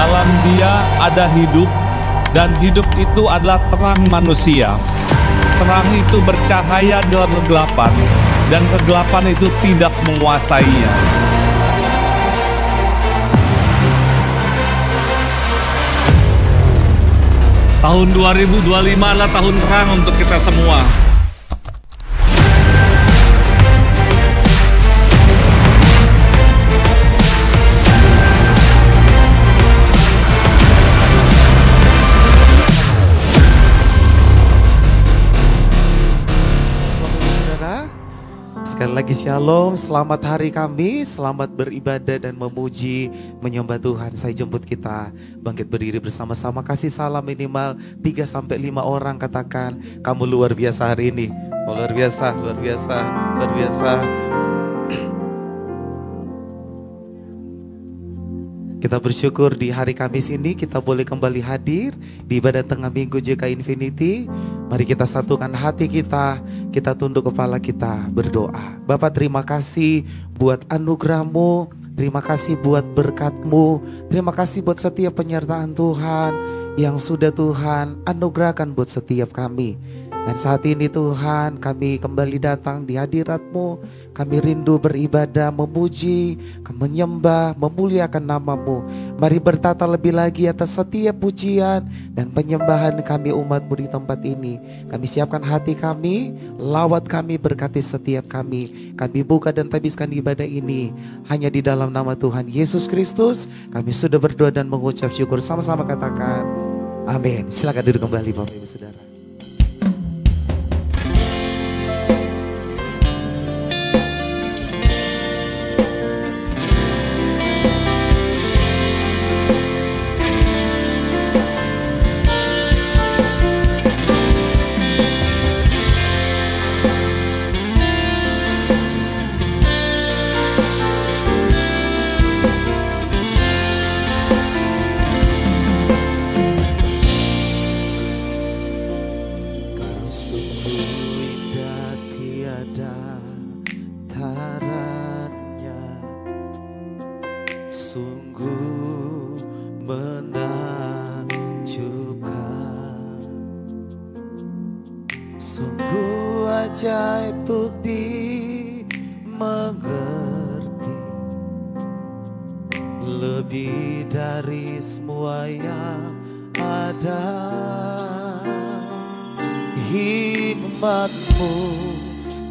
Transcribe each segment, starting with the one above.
dalam Dia ada hidup, dan hidup itu adalah terang manusia. Terang itu bercahaya dalam kegelapan, dan kegelapan itu tidak menguasainya. Tahun 2025 adalah tahun terang untuk kita semua. Sekali lagi shalom, selamat hari Kamis, selamat beribadah dan memuji, menyembah Tuhan. Saya jemput kita bangkit berdiri bersama-sama, kasih salam minimal 3-5 orang, katakan kamu luar biasa hari ini. Luar biasa, luar biasa, luar biasa. Kita bersyukur di hari Kamis ini kita boleh kembali hadir di ibadah tengah minggu JK Infinity. Mari kita satukan hati kita tunduk kepala kita berdoa. Bapa, terima kasih buat anugerah-Mu, terima kasih buat berkat-Mu, terima kasih buat setiap penyertaan Tuhan yang sudah Tuhan anugerahkan buat setiap kami. Dan saat ini Tuhan, kami kembali datang di hadirat-Mu. Kami rindu beribadah, memuji, menyembah, memuliakan nama-Mu. Mari bertata lebih lagi atas setiap pujian dan penyembahan kami umat-Mu di tempat ini. Kami siapkan hati kami, lawat kami, berkati setiap kami. Kami buka dan tabiskan ibadah ini hanya di dalam nama Tuhan Yesus Kristus. Kami sudah berdoa dan mengucap syukur. Sama-sama katakan amin. Silakan duduk kembali Bapak Ibu Saudara.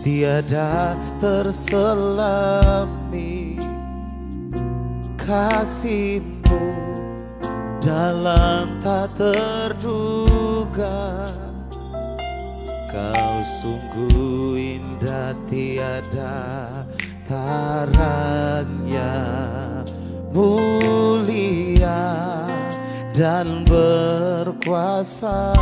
Tiada terselami, kasih-Mu dalam tak terduga. Kau sungguh indah, tiada taranya, mulia dan berkuasa.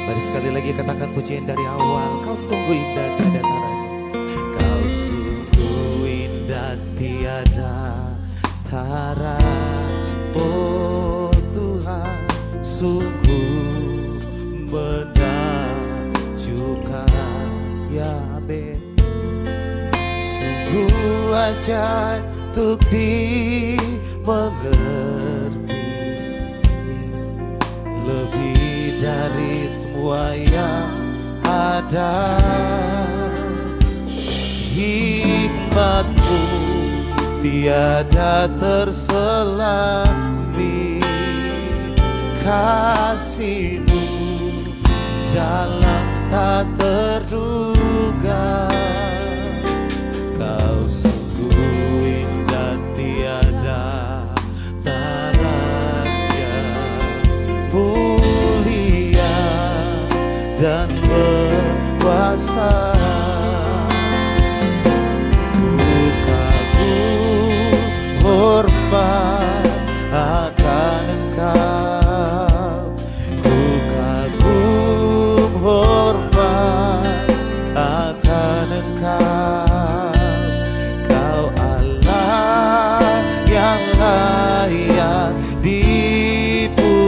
Mari sekali lagi katakan pujian dari awal. Kau sungguh indah, tiada taranya. Kau sungguh indah, tiada tara. Oh Tuhan, sungguh menakjubkan. Ya amin. Sungguh ajaib untuk dimengerti, lebih dari semua yang ada. Hikmat-Mu tiada terselami, kasih-Mu dalam tak terduga. Kau sungguh indah, tiada taranya, mulia dan berkuasa. Ku kagum hormat akan Engkau, ku kagum hormat akan Engkau. Kau Allah yang layak dipuji,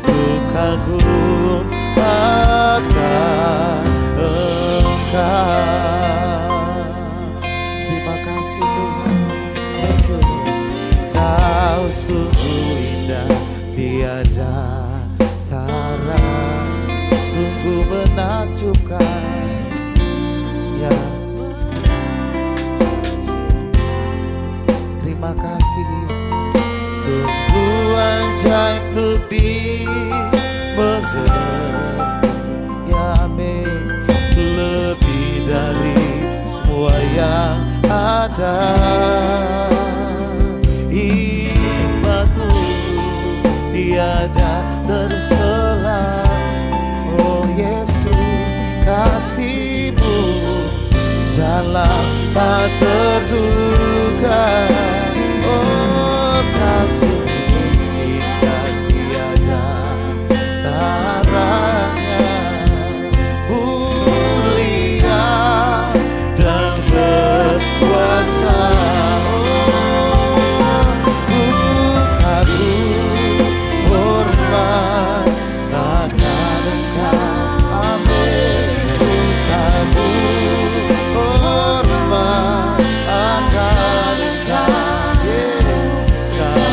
ku kagum akan sungguh indah, tiada tara, sungguh menakjubkan. Ya, terima kasih Yesus. Sungguh ajaib untuk dimengerti, ya amin. Lebih dari semua yang ada, hikmat-Mu tiada tersela. Oh Yesus, kasih-Mu jalan tak terduga. Oh kasih-Mu indah tiada taranya, mulia dan berkuasa. Oh ku kagum hormat akan Engkau, amin. Ku kagum hormat akan Engkau, yes. Kau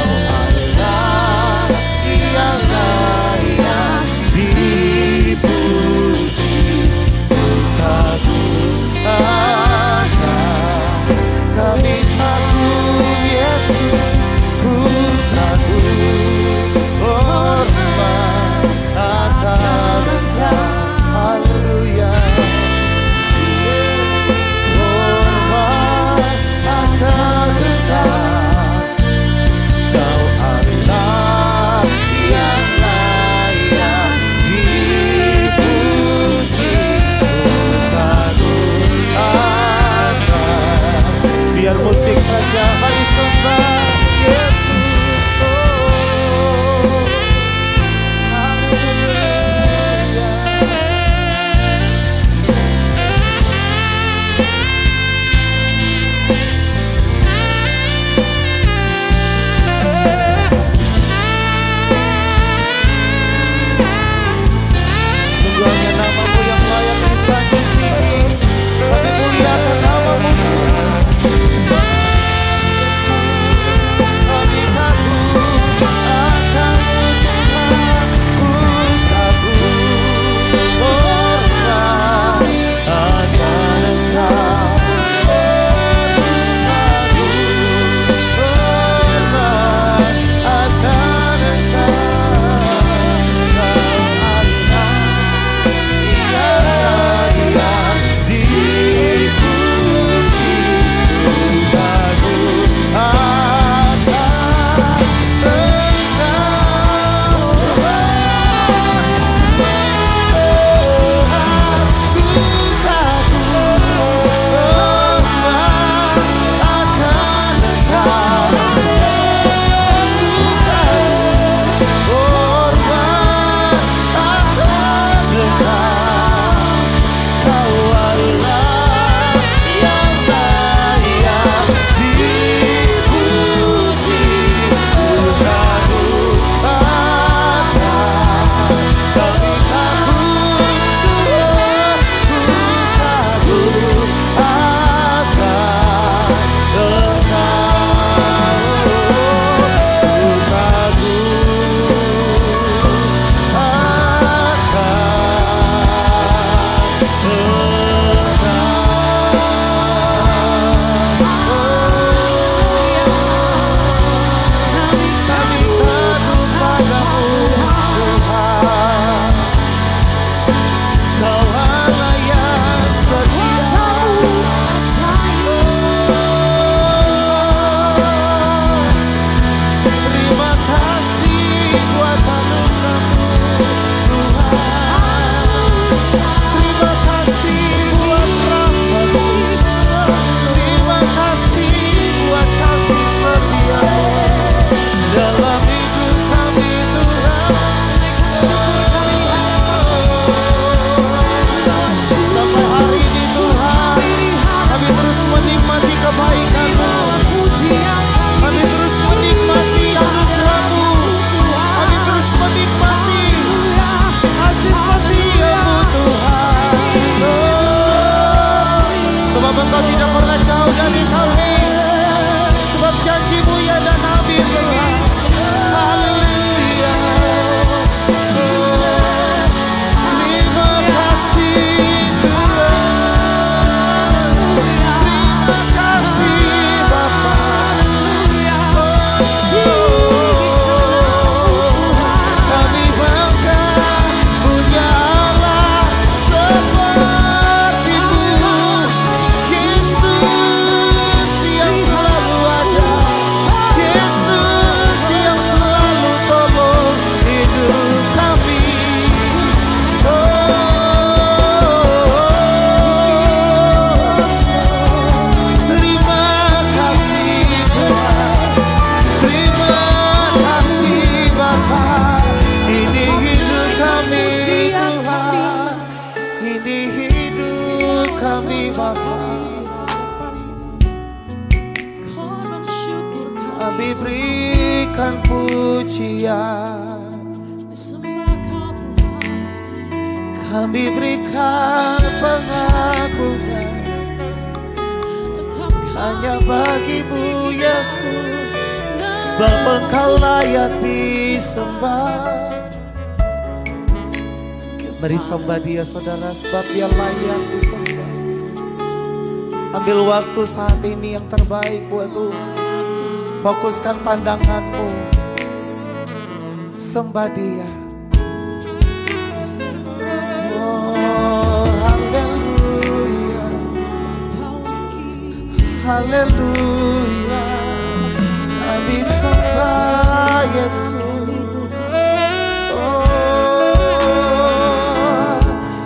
Kami berikan pujian, kami berikan pengakuan hanya bagimu Yesus, sebab Engkau layak disembah. Mari sembah Dia saudara, sebab Dia layak disembah. Ambil waktu saat ini yang terbaik buat Tuhan. Fokuskan pandanganmu, sembah Dia. Oh, haleluya, haleluya. Kami sembah Yesus. Oh,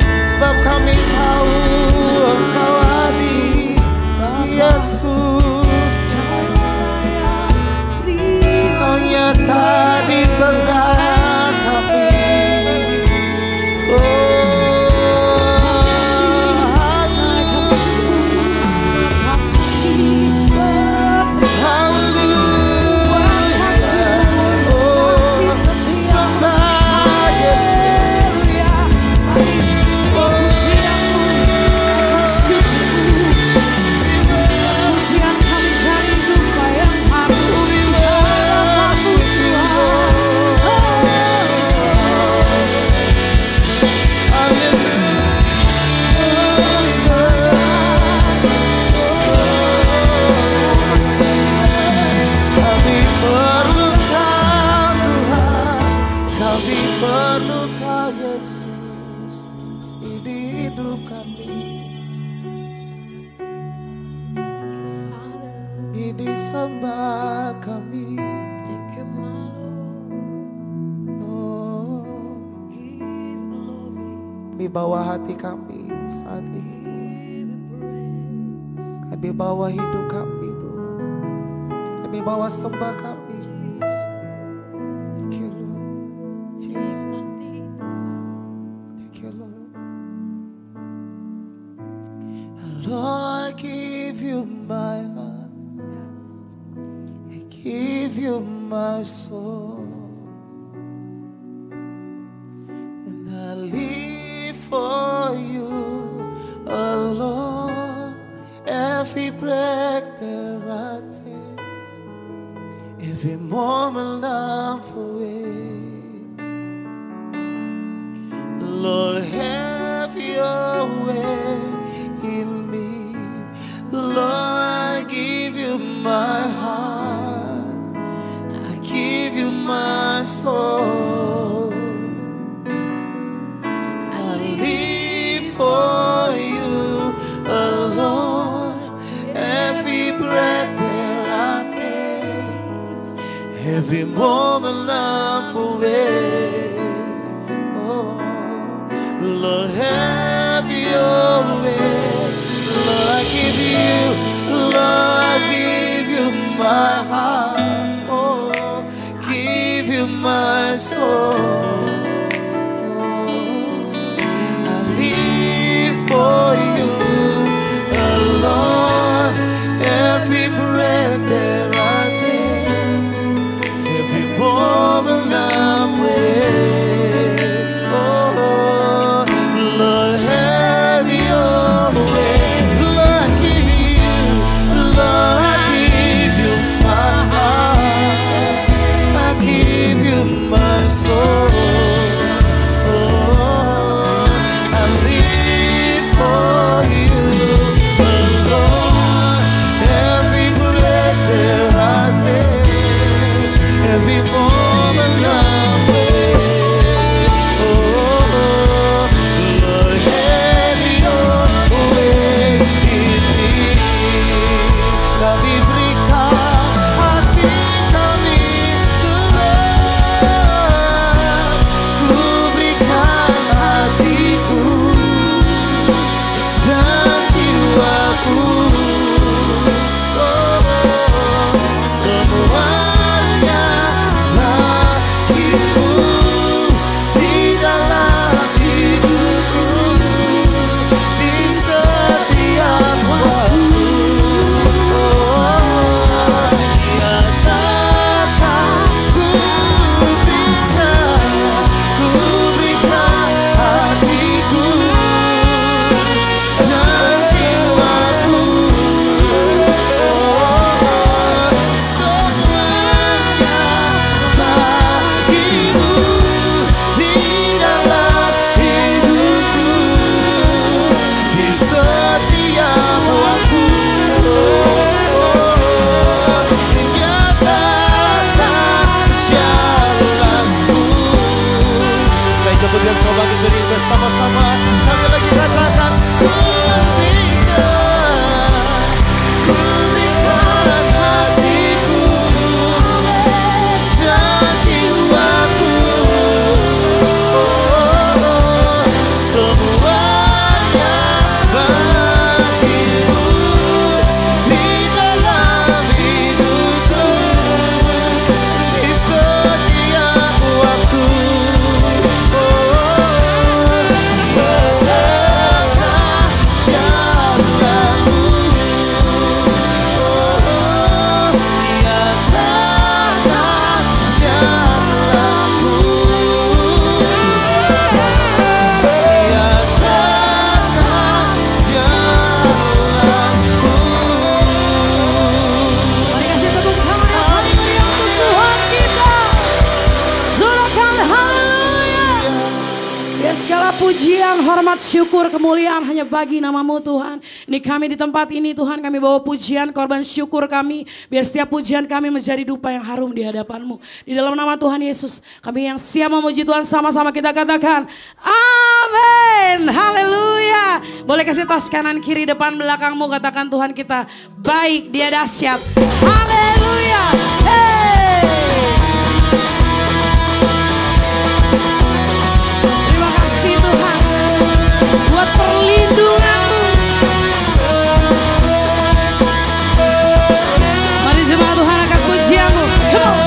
sebab kami tahu Engkau hadir, Yesus. Kau nyata di tengah kami. Disembah kami, oh, kami bawa hati kami saat ini, kami bawa hidup kami Tuhan, kami bawa sembah kami. Thank you Lord Jesus, thank you Lord. Lord, I give you my heart, give you my soul, and I live for you alone. Every breath that I take, every moment I'm awake, Lord, have your way in me. Lord, I give you my heart, give you my soul. I live for you alone. Every breath that I take, every moment I'm awake. Oh, Lord, have your way. Lord, I give you, Lord, I give you my heart. Oh, my soul. Oh, I live for you alone. Every breath that I take, every moment I'm awake. Oh, Lord, have your way. Lord, I give you, Lord, I give you my heart, I give you my soul. pujian, hormat, syukur, kemuliaan hanya bagi nama-Mu Tuhan. Ini kami di tempat ini Tuhan, kami bawa pujian, korban syukur kami. Biar setiap pujian kami menjadi dupa yang harum di hadapan-Mu. Di dalam nama Tuhan Yesus, kami yang siap memuji Tuhan sama-sama kita katakan amin. Haleluya. Boleh kasih tas kanan kiri depan belakangmu, katakan Tuhan kita baik, Dia dahsyat. Haleluya. Hey. Terima kasih Tuhan buat perlindungan-Mu. Mari jemaat Tuhan angkat pujian-Mu. Come on.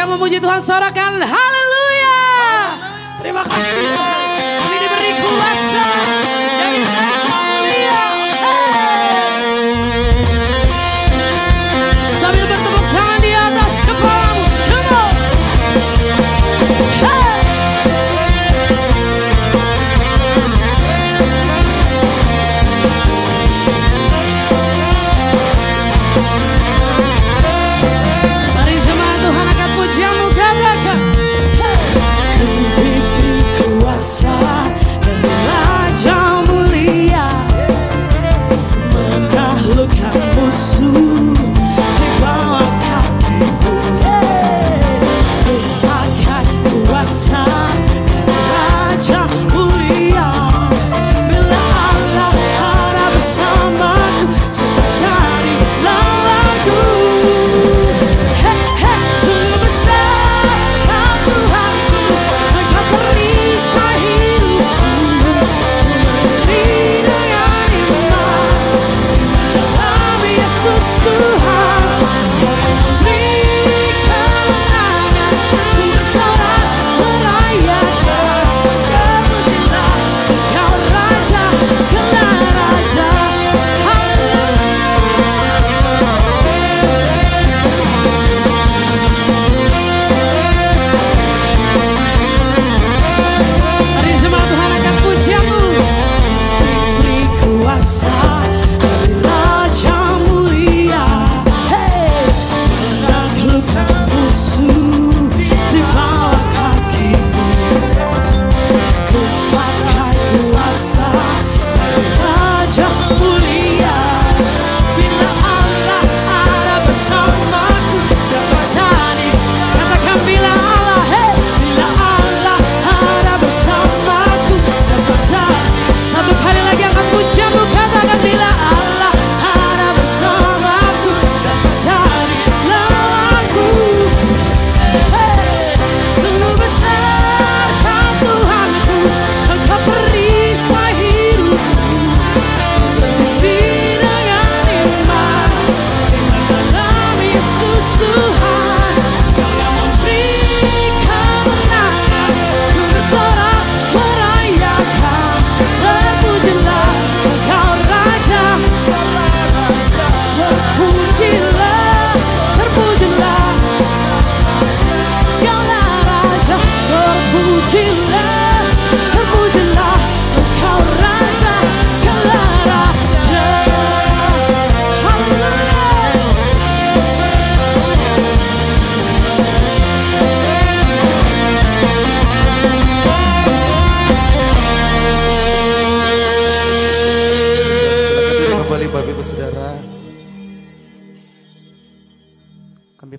Memuji Tuhan, sorakan haleluya. Terima kasih Tuhan, kami diberi kuasa dari Raja Mulia. Sambil bertepuk tangan di atas kepalamu, come on. Mari jemaat Tuhan angkat pujianmu, katakan ku diberi kuasa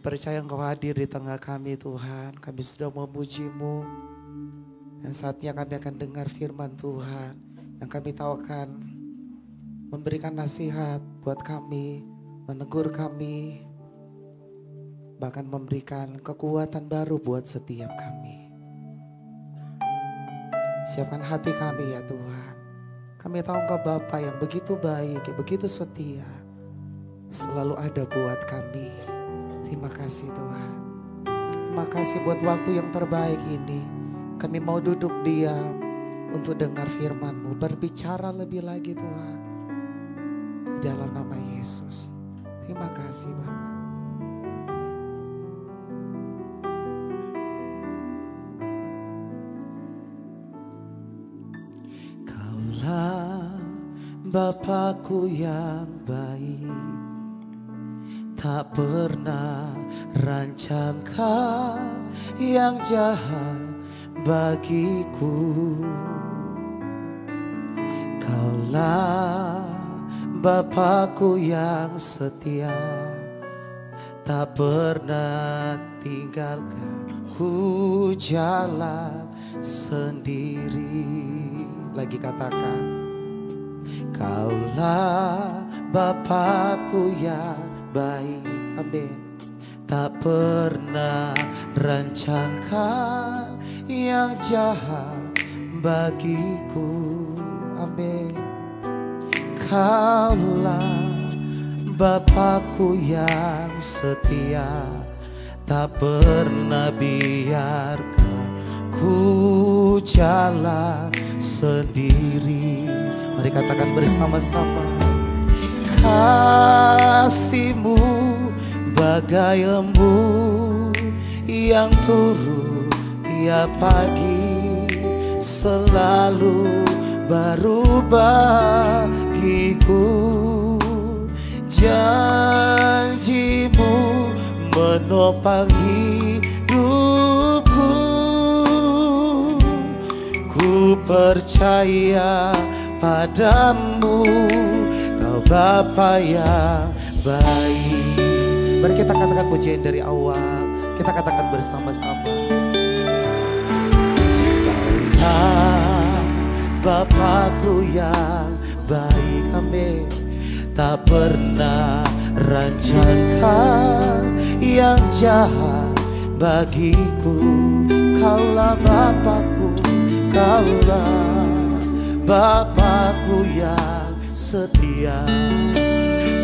percaya Engkau hadir di tengah kami Tuhan. Kami sudah memuji-Mu. Dan saatnya kami akan dengar firman Tuhan. Yang kami tahu akan memberikan nasihat buat kami, menegur kami, bahkan memberikan kekuatan baru buat setiap kami. Siapkan hati kami ya Tuhan. Kami tahu Engkau Bapa yang begitu baik, yang begitu setia, selalu ada buat kami. Terima kasih Tuhan. Terima kasih buat waktu yang terbaik ini. Kami mau duduk diam untuk dengar firman-Mu, berbicara lebih lagi Tuhan. Di dalam nama Yesus. Terima kasih Bapa. Kaulah Bapakku yang baik, tak pernah rancangkan yang jahat bagiku. Kaulah Bapakku yang setia, tak pernah tinggalkan ku jalan sendiri. Lagi katakan, Kaulah Bapakku yang baik, amin. Tak pernah rancangkan yang jahat bagiku, amin. Kaulah Bapakku yang setia, tak pernah biarkan ku jalan sendiri. Mari katakan bersama-sama. Kasih-Mu bagai embun yang turun tiap pagi, selalu baru bagiku. Janji-Mu menopang hidupku. Ku percaya padamu, Kau Bapa yang baik. Mari kita katakan pujian dari awal. Kita katakan bersama-sama. Kaulah Bapakku yang baik, amin. Tak pernah rancangkan yang jahat bagiku. Kaulah Bapakku, Kaulah Bapakku yang setia,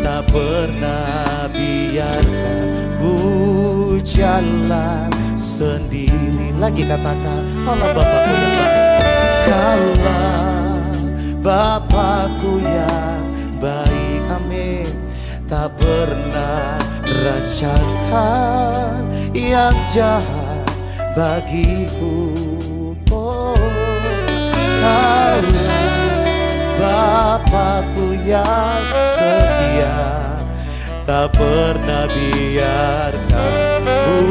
tak pernah biarkan ku jalan sendiri. Lagi katakan, Kaulah Bapakku yang baik. Kaulah Bapakku yang baik, amin. Tak pernah rancangkan yang jahat bagiku. Oh, Kaulah Bapakku yang setia, tak pernah biarkan ku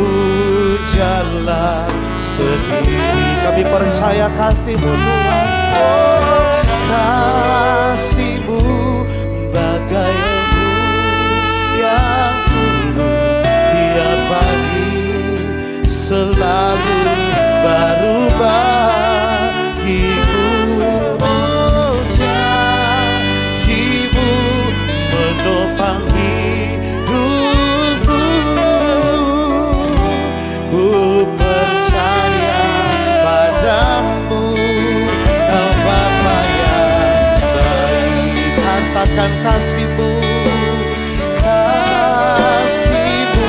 jalan sendiri. Kami percaya kasih-Mu Tuhan. Oh, kasih-Mu bagai embun yang turun tiap pagi, selalu baru bagiku. Oh, janji-Mu menopang hidupku. Ku percaya padamu, Kau Bapa yang baik. Katakan kasih-Mu, kasih-Mu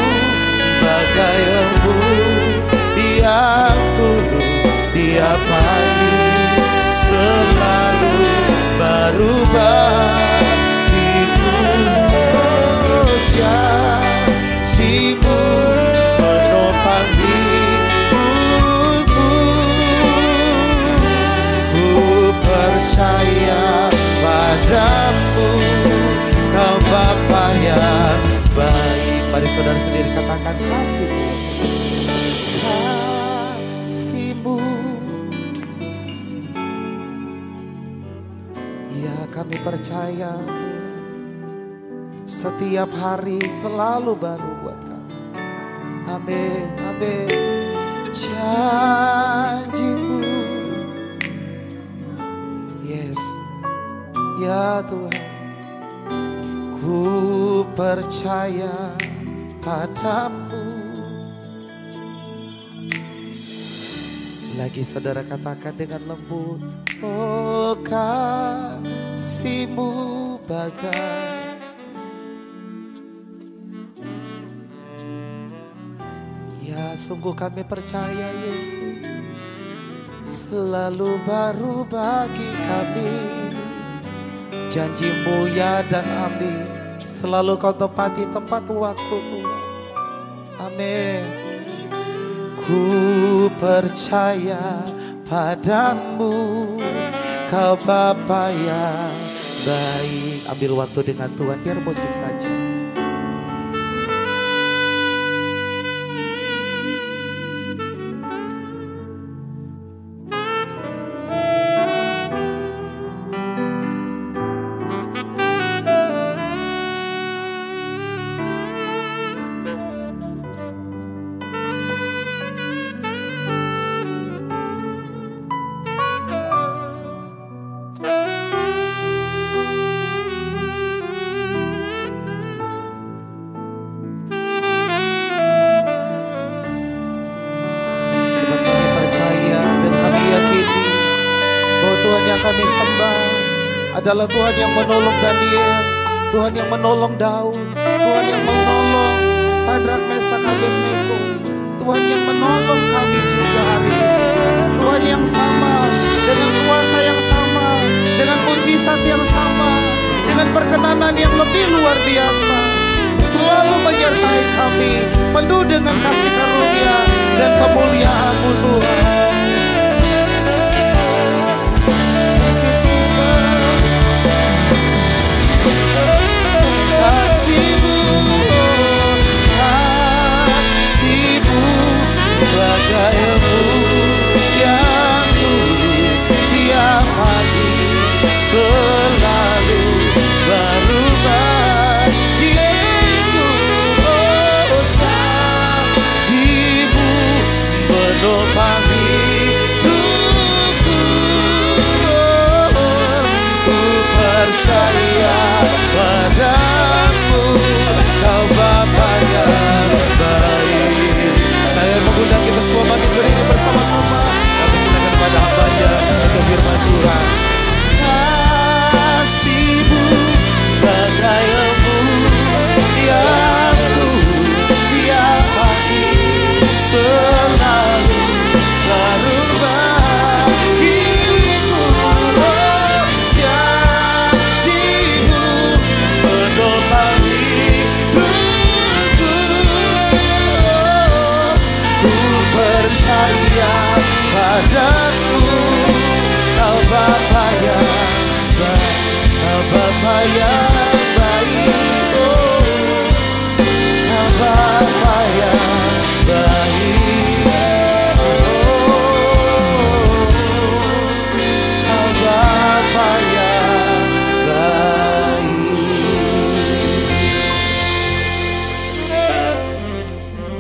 bagai embun yang turun tiap pagi, selalu baru bagiku. Oh, janji-Mu menopang hidupku. Ku percaya padamu, Kau Bapa yang baik. Mari saudara sendiri katakan kasih-Mu. Kasih-Mu, ya kami percaya setiap hari selalu baru buat kami. Amin, amin. Janjimu, yes, ya Tuhan, ku percaya padamu. Lagi saudara katakan dengan lembut, oh kasih-Mu bagai ya, sungguh kami percaya Yesus selalu baru bagi kami. Janji-Mu ya dan amin, selalu Kau tepati tepat waktu Tuhan. Amin. Ku percaya padamu, Kau Bapa yang baik. Ambil waktu dengan Tuhan, biar musik saja. Kami sembah adalah Tuhan yang menolong Daniel, Tuhan yang menolong Daud, Tuhan yang menolong Sadrak, Mesak, Abednego, Tuhan yang menolong kami juga hari ini. Tuhan yang sama, dengan kuasa yang sama, dengan mujizat yang sama, dengan perkenanan yang lebih luar biasa, selalu menyertai kami, penuh dengan kasih karunia dan kemuliaan-Mu Tuhan. Kasih-Mu bagaimu yang dulu tiap pagi, selalu baru bagiku. Oh, janji-Mu menopang hidupku. Ku percaya padamu, Kau Bapa yang baik. Saya mengundang kita semua bangkit berdiri bersama-sama. Kami serahkan kepada hamba-Nya untuk firman Tuhan. Kasih-Mu bagai embun yang turun tiap pagi, selalu baru bagiku. Oh, janji-Mu menopang hidupku. Ku percaya padamu, Kau Bapa yang baik, Kau Bapa yang baik. Oh, Kau Bapa yang baik. Oh, Kau Bapa yang baik.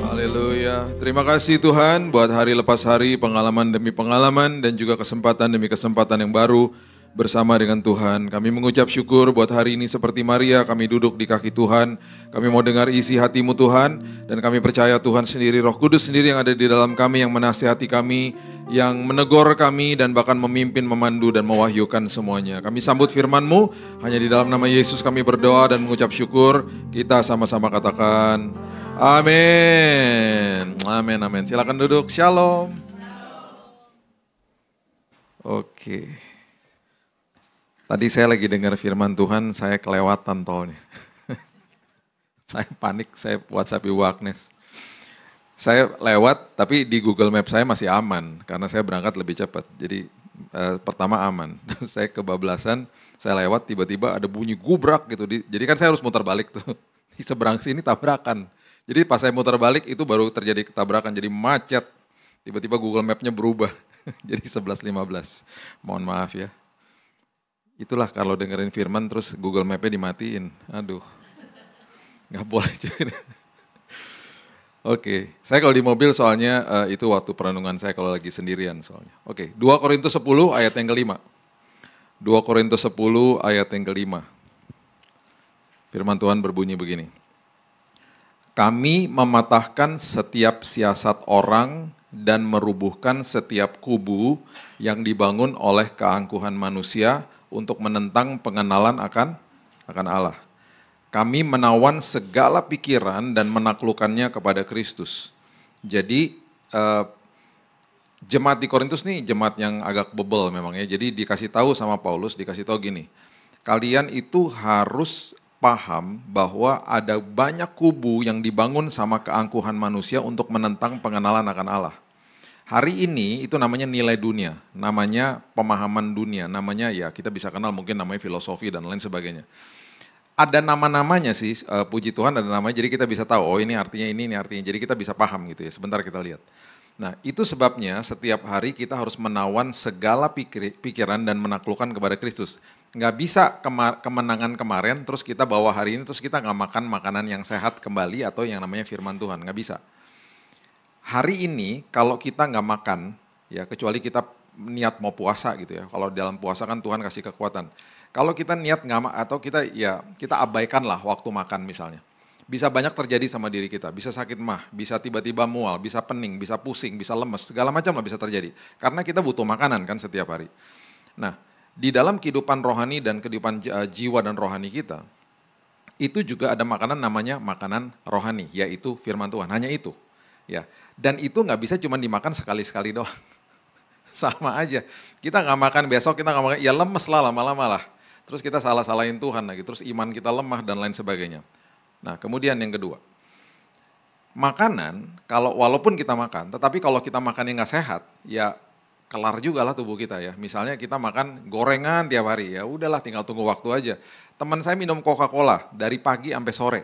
Haleluya. Terima kasih Tuhan buat hari lepas hari, pengalaman demi pengalaman, dan juga kesempatan demi kesempatan yang baru bersama dengan Tuhan. Kami mengucap syukur buat hari ini seperti Maria, kami duduk di kaki Tuhan. Kami mau dengar isi hati-Mu Tuhan, dan kami percaya Tuhan sendiri, Roh Kudus sendiri yang ada di dalam kami, yang menasihati kami, yang menegur kami, dan bahkan memimpin, memandu, dan mewahyukan semuanya. Kami sambut firman-Mu, hanya di dalam nama Yesus kami berdoa dan mengucap syukur. Kita sama-sama katakan, amin. Amin, amin. Silakan duduk. Shalom. Oke. Tadi saya lagi dengar firman Tuhan, saya kelewatan tolnya. Saya panik, saya WhatsApp Ibu Agnes. Saya lewat, tapi di Google Maps saya masih aman, karena saya berangkat lebih cepat. Jadi pertama aman. Saya kebablasan, saya lewat, tiba-tiba ada bunyi gubrak gitu. Jadi kan saya harus muter balik tuh. Di seberang sini tabrakan. Jadi pas saya muter balik itu baru terjadi ketabrakan, jadi macet. Tiba-tiba Google Map-nya berubah, jadi 11.15. Mohon maaf ya. Itulah kalau dengerin firman terus Google Map-nya dimatiin. Aduh, nggak boleh juga. Oke, saya kalau di mobil soalnya itu waktu perenungan saya kalau lagi sendirian soalnya. Oke, 2 Korintus 10 ayat yang kelima. 2 Korintus 10 ayat yang kelima. Firman Tuhan berbunyi begini. Kami mematahkan setiap siasat orang dan merubuhkan setiap kubu yang dibangun oleh keangkuhan manusia untuk menentang pengenalan akan Allah. Kami menawan segala pikiran dan menaklukkannya kepada Kristus. Jadi jemaat di Korintus nih jemaat yang agak bebel memang ya. Jadi dikasih tahu sama Paulus, dikasih tahu gini. Kalian itu harus paham bahwa ada banyak kubu yang dibangun sama keangkuhan manusia untuk menentang pengenalan akan Allah. Hari ini itu namanya nilai dunia, namanya pemahaman dunia, namanya ya kita bisa kenal mungkin namanya filosofi dan lain sebagainya. Ada nama-namanya sih, puji Tuhan ada namanya, jadi kita bisa tahu, oh ini artinya, jadi kita bisa paham gitu ya, sebentar kita lihat. Nah itu sebabnya setiap hari kita harus menawan segala pikiran dan menaklukkan kepada Kristus. Nggak bisa kemenangan kemarin, terus kita bawa hari ini, terus kita nggak makan makanan yang sehat kembali atau yang namanya firman Tuhan, nggak bisa. Hari ini kalau kita nggak makan, ya kecuali kita niat mau puasa gitu ya, kalau dalam puasa kan Tuhan kasih kekuatan. Kalau kita niat nggak atau kita abaikan lah waktu makan misalnya. Bisa banyak terjadi sama diri kita, bisa sakit mah, bisa tiba-tiba mual, bisa pening, bisa pusing, bisa lemes, segala macam lah bisa terjadi. Karena kita butuh makanan kan setiap hari. Nah, di dalam kehidupan rohani dan kehidupan jiwa dan rohani kita, itu juga ada makanan namanya makanan rohani, yaitu firman Tuhan, hanya itu. Ya, dan itu nggak bisa cuma dimakan sekali-sekali doang. Sama aja, kita nggak makan besok, kita nggak makan, ya lemes lah lama-lama lah. Terus kita salah-salahin Tuhan lagi, terus iman kita lemah dan lain sebagainya. Nah kemudian yang kedua, makanan kalau walaupun kita makan, tetapi kalau kita makannya nggak sehat, ya kelar juga lah tubuh kita ya. Misalnya kita makan gorengan tiap hari, ya udahlah tinggal tunggu waktu aja. Teman saya minum Coca-Cola dari pagi sampai sore,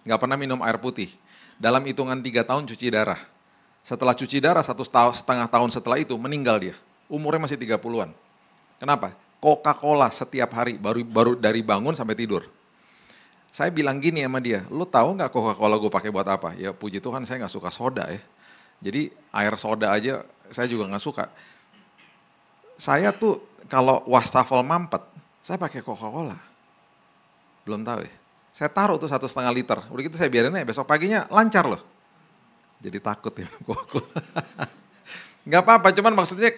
nggak pernah minum air putih. Dalam hitungan 3 tahun cuci darah. Setelah cuci darah 1,5 tahun setelah itu meninggal dia. Umurnya masih 30-an. Kenapa? Coca-Cola setiap hari, baru dari bangun sampai tidur. Saya bilang gini sama dia, lu tahu nggak Coca-Cola gue pakai buat apa? Ya puji Tuhan saya nggak suka soda ya. Jadi air soda aja saya juga nggak suka. Saya tuh kalau wastafel mampet, saya pakai Coca-Cola. Belum tahu ya. Saya taruh tuh 1,5 liter. Udah gitu saya biarin aja, besok paginya lancar loh. Jadi takut ya Coca-Cola. Nggak apa-apa, cuman maksudnya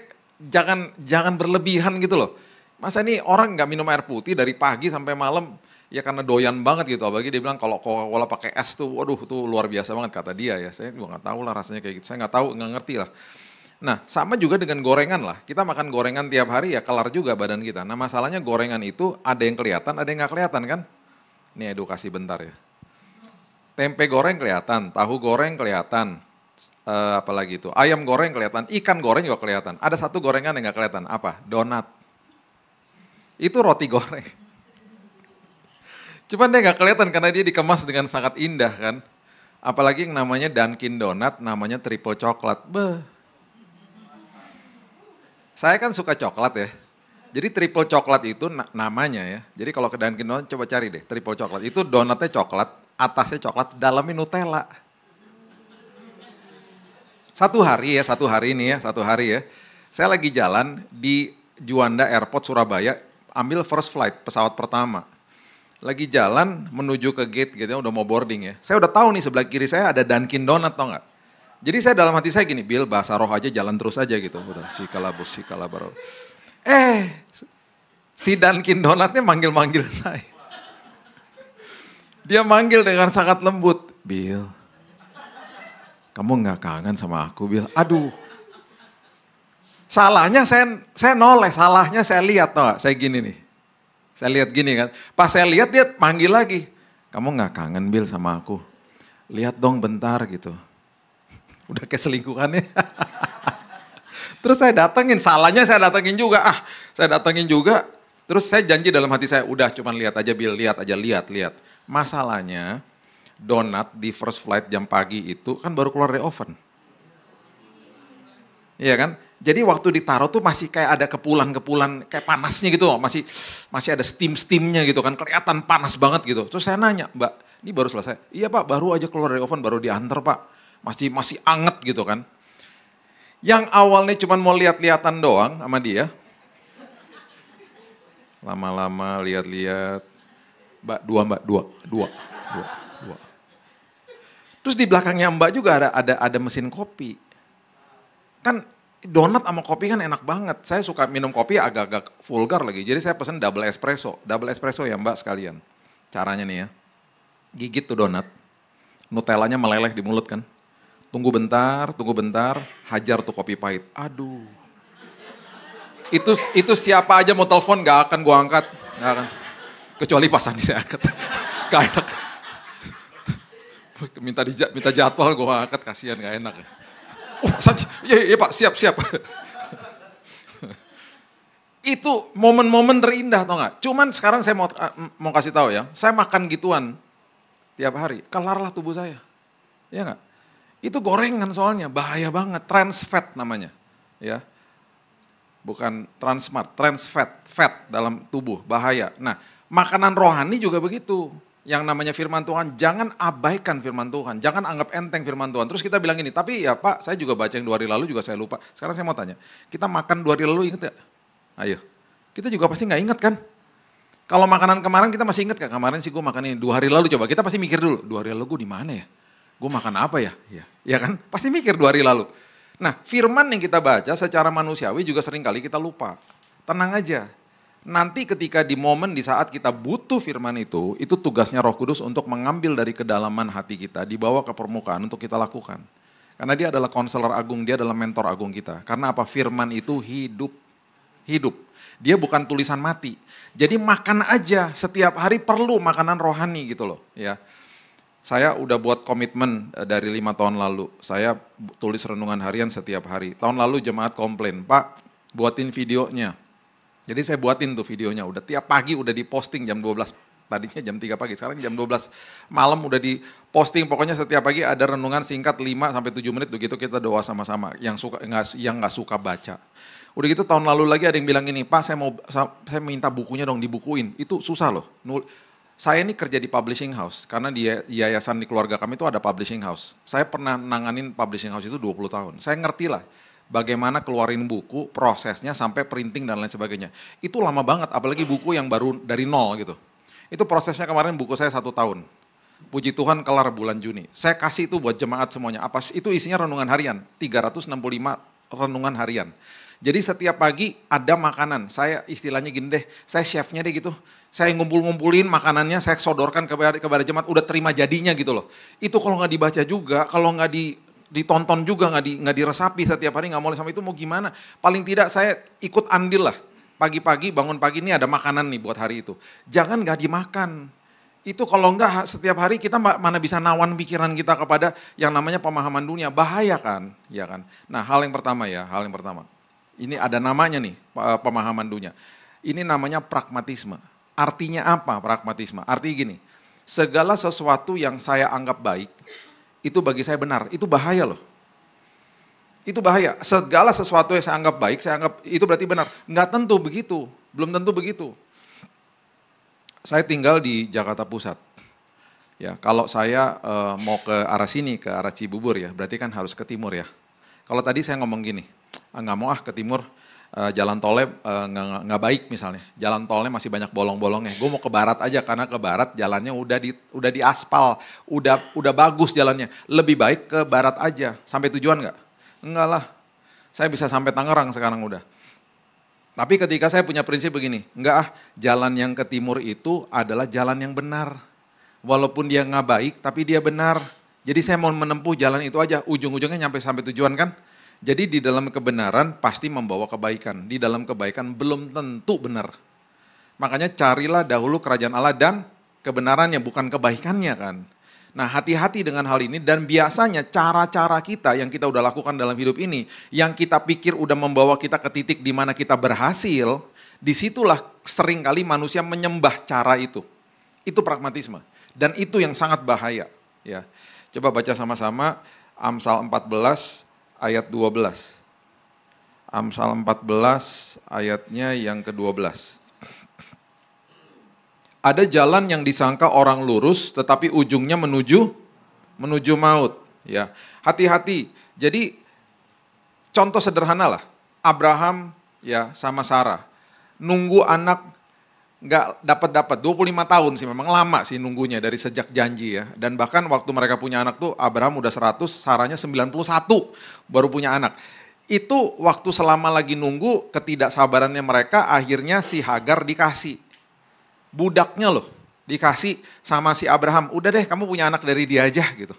jangan berlebihan gitu loh. Masa nih orang nggak minum air putih dari pagi sampai malam, ya karena doyan banget gitu. Apalagi dia bilang kalau Coca-Cola pakai es tuh, waduh tuh luar biasa banget kata dia ya. Saya juga nggak tahu lah rasanya kayak gitu, saya nggak tahu, nggak ngerti lah. Nah sama juga dengan gorengan lah, kita makan gorengan tiap hari ya kelar juga badan kita. Nah masalahnya gorengan itu ada yang kelihatan, ada yang nggak kelihatan kan. Ini edukasi bentar ya. Tempe goreng kelihatan, tahu goreng kelihatan, apalagi itu, ayam goreng kelihatan, ikan goreng juga kelihatan. Ada satu gorengan yang nggak kelihatan, apa? Donat. Itu roti goreng. Cuman dia nggak kelihatan karena dia dikemas dengan sangat indah kan. Apalagi yang namanya Dunkin Donut, namanya triple coklat. Beuh. Saya kan suka coklat ya. Jadi triple coklat itu namanya ya. Jadi kalau ke Dunkin Donut coba cari deh triple coklat. Itu donatnya coklat, atasnya coklat, dalamnya Nutella. Satu hari ini ya. Saya lagi jalan di Juanda Airport Surabaya, ambil first flight, pesawat pertama. Lagi jalan menuju ke gate gitu ya, udah mau boarding ya. Saya udah tahu nih sebelah kiri saya ada Dunkin Donut, tau gak? Jadi saya dalam hati saya gini, Bill bahasa roh aja jalan terus aja gitu. Udah sikalabaro. Si Dunkin Donutnya manggil-manggil saya. Dia manggil dengan sangat lembut. Bill, kamu gak kangen sama aku, Bill? Aduh. Salahnya saya noleh, salahnya saya lihat, tau gak? Saya gini nih. Saya lihat gini kan. Pas saya lihat dia panggil lagi. Kamu gak kangen Bill sama aku? Lihat dong bentar gitu. Udah kayak selingkuhannya. Terus saya datengin, salahnya saya datengin juga. Saya datengin juga. Terus saya janji dalam hati saya, udah cuman lihat aja Bill, lihat. Masalahnya donat di first flight jam pagi itu kan baru keluar dari oven. Iya kan? Jadi waktu ditaruh tuh masih kayak ada kepulan-kepulan kayak panasnya gitu, masih ada steam-steamnya gitu kan, kelihatan panas banget gitu. Terus saya nanya, Mbak, ini baru selesai? Iya Pak, baru aja keluar dari oven, baru diantar Pak. masih anget gitu kan. Yang awalnya cuma mau lihat-lihatan doang sama dia, lama-lama lihat-lihat, mbak dua. Terus di belakangnya mbak juga ada mesin kopi. Kan donat sama kopi kan enak banget. Saya suka minum kopi agak-agak vulgar lagi. Jadi saya pesen double espresso. Double espresso ya mbak sekalian. Caranya nih ya. Gigit tuh donat. Nutellanya meleleh di mulut kan. Tunggu bentar, hajar tuh kopi pahit. Aduh. Itu siapa aja mau telepon gak akan gua angkat. Gak akan. Kecuali pas Andi saya angkat. Gak enak. Minta jadwal gua angkat, kasihan gak enak ya. Oh, iya Pak, siap. Itu momen-momen terindah tau gak? Cuman sekarang saya mau kasih tahu ya, saya makan gituan tiap hari, kelarlah tubuh saya. Iya gak? Itu gorengan soalnya, bahaya banget, trans fat namanya. Ya, bukan transmart, trans fat dalam tubuh, bahaya. Nah, makanan rohani juga begitu. Yang namanya firman Tuhan, jangan abaikan firman Tuhan, jangan anggap enteng firman Tuhan. Terus kita bilang gini, tapi ya Pak, saya juga baca yang 2 hari lalu juga saya lupa. Sekarang saya mau tanya, kita makan 2 hari lalu inget gak? Ayo, kita juga pasti gak inget kan? Kalau makanan kemarin kita masih inget gak? Kemarin sih gue makan ini, 2 hari lalu coba, kita pasti mikir dulu, 2 hari lalu gue di mana ya? Gue makan apa ya? Ya kan? Pasti mikir 2 hari lalu. Nah, firman yang kita baca secara manusiawi juga seringkali kita lupa. Tenang aja. Nanti ketika di momen di saat kita butuh firman itu tugasnya Roh Kudus untuk mengambil dari kedalaman hati kita, dibawa ke permukaan untuk kita lakukan. Karena dia adalah konselor agung, dia adalah mentor agung kita. Karena apa? Firman itu hidup. Dia bukan tulisan mati. Jadi makan aja, setiap hari perlu makanan rohani gitu loh. Ya. Saya udah buat komitmen dari 5 tahun lalu. Saya tulis renungan harian setiap hari. Tahun lalu jemaat komplain, Pak buatin videonya. Jadi saya buatin tuh videonya, udah tiap pagi udah diposting jam 12, tadinya jam 3 pagi, sekarang jam 12 malam udah diposting, pokoknya setiap pagi ada renungan singkat 5-7 menit, begitu kita doa sama-sama, yang nggak suka baca. Udah gitu tahun lalu lagi ada yang bilang gini, Pak saya minta bukunya dong dibukuin, itu susah loh. Saya ini kerja di publishing house, karena di yayasan di keluarga kami itu ada publishing house. Saya pernah nanganin publishing house itu 20 tahun, saya ngerti lah. Bagaimana keluarin buku, prosesnya sampai printing dan lain sebagainya. Itu lama banget, apalagi buku yang baru dari nol gitu. Itu prosesnya kemarin buku saya 1 tahun. Puji Tuhan kelar bulan Juni. Saya kasih itu buat jemaat semuanya. Itu isinya renungan harian, 365 renungan harian. Jadi setiap pagi ada makanan, saya istilahnya gini deh, saya chefnya deh gitu. Saya ngumpulin makanannya, saya sodorkan kepada jemaat, udah terima jadinya gitu loh. Itu kalau nggak dibaca juga, kalau nggak ditonton juga, nggak diresapi setiap hari, nggak boleh sama itu mau gimana. Paling tidak saya ikut andil lah. Pagi-pagi bangun pagi ini ada makanan nih buat hari itu. Jangan nggak dimakan. Itu kalau nggak setiap hari kita mana bisa nawan pikiran kita kepada yang namanya pemahaman dunia. Bahaya kan, ya kan. Nah hal yang pertama. Ini ada namanya nih pemahaman dunia. Ini namanya pragmatisme. Artinya apa pragmatisme? Artinya gini, segala sesuatu yang saya anggap baik, itu bagi saya benar, itu bahaya loh. Itu bahaya, segala sesuatu yang saya anggap baik, saya anggap itu berarti benar. Nggak tentu begitu, belum tentu begitu. Saya tinggal di Jakarta Pusat. Ya, kalau saya mau ke arah sini, ke arah Cibubur ya, berarti kan harus ke timur ya. Kalau tadi saya ngomong gini, nggak mau ke timur, jalan tolnya nggak baik misalnya, jalan tolnya masih banyak bolong-bolongnya. Gue mau ke barat aja karena ke barat jalannya udah di aspal, udah bagus jalannya. Lebih baik ke barat aja. Sampai tujuan nggak? Enggak lah. Saya bisa sampai Tangerang sekarang udah. Tapi ketika saya punya prinsip begini, jalan yang ke timur itu adalah jalan yang benar. Walaupun dia nggak baik, tapi dia benar. Jadi saya mau menempuh jalan itu aja, ujung-ujungnya sampai tujuan kan. Jadi di dalam kebenaran pasti membawa kebaikan. Di dalam kebaikan belum tentu benar. Makanya carilah dahulu kerajaan Allah dan kebenarannya, bukan kebaikannya kan. Nah hati-hati dengan hal ini dan biasanya cara-cara kita yang kita udah lakukan dalam hidup ini, yang kita pikir udah membawa kita ke titik di mana kita berhasil, disitulah seringkali manusia menyembah cara itu. Itu pragmatisme. Dan itu yang sangat bahaya. Ya. Coba baca sama-sama Amsal 14 ayat 12. Amsal 14 ayatnya yang ke-12. Ada jalan yang disangka orang lurus tetapi ujungnya menuju maut. Ya, hati-hati. Jadi contoh sederhana lah, Abraham ya sama Sarah nunggu anak nggak dapat 25 tahun sih, memang lama sih nunggunya dari sejak janji ya. Dan bahkan waktu mereka punya anak tuh Abraham udah 100, Sarahnya 91 baru punya anak. Itu waktu selama lagi nunggu, ketidaksabarannya mereka, akhirnya si Hagar dikasih. Budaknya loh, dikasih sama si Abraham, udah deh kamu punya anak dari dia aja gitu.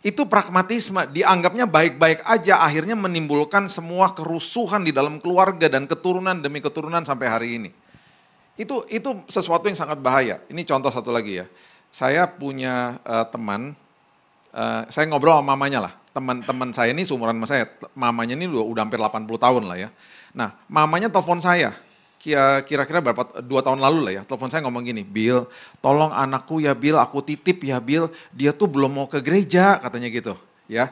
Itu pragmatisme, dianggapnya baik-baik aja, akhirnya menimbulkan semua kerusuhan di dalam keluarga dan keturunan demi keturunan sampai hari ini. Itu sesuatu yang sangat bahaya. Ini contoh satu lagi ya. Saya punya teman, saya ngobrol sama mamanya lah. Teman-teman saya ini seumuran sama saya, mamanya ini udah hampir 80 tahun lah ya. Nah, mamanya telepon saya, kira-kira berapa, 2 tahun lalu lah ya, telepon saya ngomong gini, Bill, tolong anakku ya Bill, aku titip ya Bill, dia tuh belum mau ke gereja katanya gitu. Ya,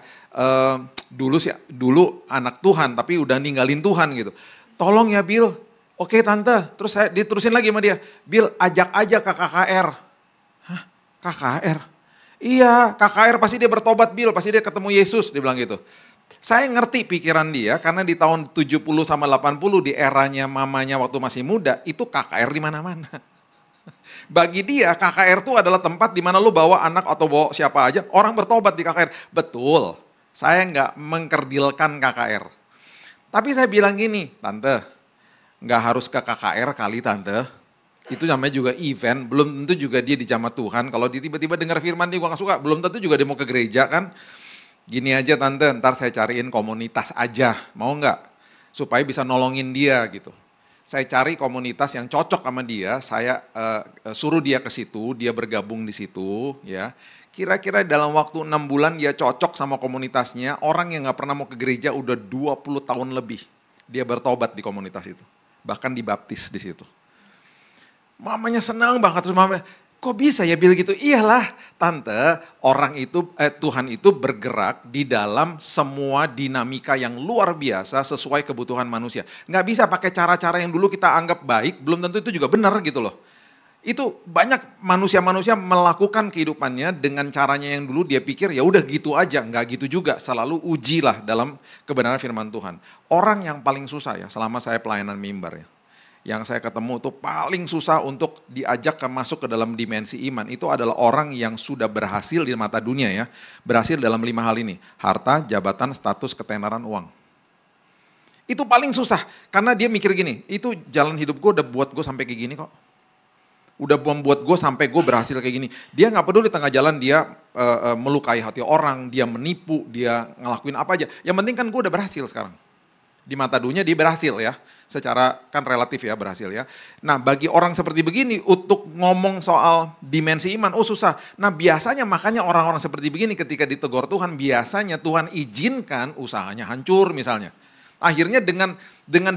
dulu anak Tuhan tapi udah ninggalin Tuhan gitu. Tolong ya Bill. Oke tante, terus saya diterusin lagi sama dia, Bill ajak aja ke KKR. Hah, KKR? Iya, KKR pasti dia bertobat Bill, pasti dia ketemu Yesus, dia bilang gitu. Saya ngerti pikiran dia karena di tahun 70 sama 80 di eranya mamanya waktu masih muda, itu KKR di mana-mana. Bagi dia KKR itu adalah tempat di mana lu bawa anak atau bawa siapa aja, orang bertobat di KKR. Betul, saya nggak mengkerdilkan KKR. Tapi saya bilang gini, tante, nggak harus ke KKR kali tante, itu namanya juga event, belum tentu juga dia dijamah Tuhan. Kalau dia tiba-tiba dengar firman dia gue gak suka, belum tentu juga dia mau ke gereja kan. Gini aja tante, ntar saya cariin komunitas aja, mau nggak? Supaya bisa nolongin dia gitu. Saya cari komunitas yang cocok sama dia, saya suruh dia ke situ, dia bergabung di situ ya. Kira-kira dalam waktu 6 bulan dia cocok sama komunitasnya, orang yang gak pernah mau ke gereja udah 20 tahun lebih. Dia bertobat di komunitas itu. Bahkan dibaptis di situ. Mamanya senang banget, terus mamanya, kok bisa ya Bill gitu? Iyalah tante, Tuhan itu bergerak di dalam semua dinamika yang luar biasa sesuai kebutuhan manusia. Nggak bisa pakai cara-cara yang dulu kita anggap baik, belum tentu itu juga benar gitu loh. Itu banyak manusia-manusia melakukan kehidupannya dengan caranya yang dulu dia pikir ya udah gitu aja, nggak gitu juga. Selalu ujilah dalam kebenaran firman Tuhan. Orang yang paling susah ya selama saya pelayanan mimbar ya, yang saya ketemu tuh paling susah untuk diajak masuk ke dalam dimensi iman, itu adalah orang yang sudah berhasil di mata dunia ya, berhasil dalam 5 hal ini, harta, jabatan, status, ketenaran, uang. Itu paling susah, karena dia mikir gini, itu jalan hidup gue udah buat gue sampai kayak gini kok. Udah membuat gue sampai gue berhasil kayak gini. Dia gak peduli tengah jalan dia melukai hati orang, dia menipu, dia ngelakuin apa aja. Yang penting kan gue udah berhasil sekarang. Di mata dunia dia berhasil ya, secara kan relatif ya berhasil ya. Nah bagi orang seperti begini untuk ngomong soal dimensi iman, oh susah. Nah biasanya makanya orang-orang seperti begini ketika ditegur Tuhan, biasanya Tuhan izinkan usahanya hancur misalnya. Akhirnya dengan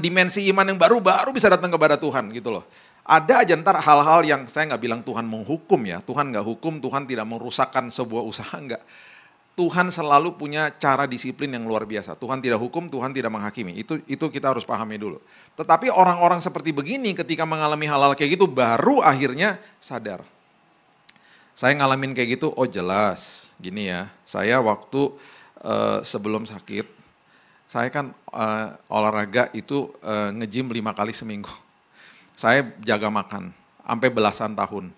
dimensi iman yang baru bisa datang kepada Tuhan gitu loh. Ada aja ntar hal-hal yang saya nggak bilang Tuhan menghukum ya, Tuhan nggak hukum, Tuhan tidak merusakkan sebuah usaha, enggak. Tuhan selalu punya cara disiplin yang luar biasa. Tuhan tidak hukum, Tuhan tidak menghakimi. Itu kita harus pahami dulu. Tetapi orang-orang seperti begini ketika mengalami hal-hal kayak gitu baru akhirnya sadar. Saya ngalamin kayak gitu, oh jelas. Gini ya, saya waktu sebelum sakit, saya kan olahraga itu nge-gym 5 kali seminggu. Saya jaga makan, sampai belasan tahun,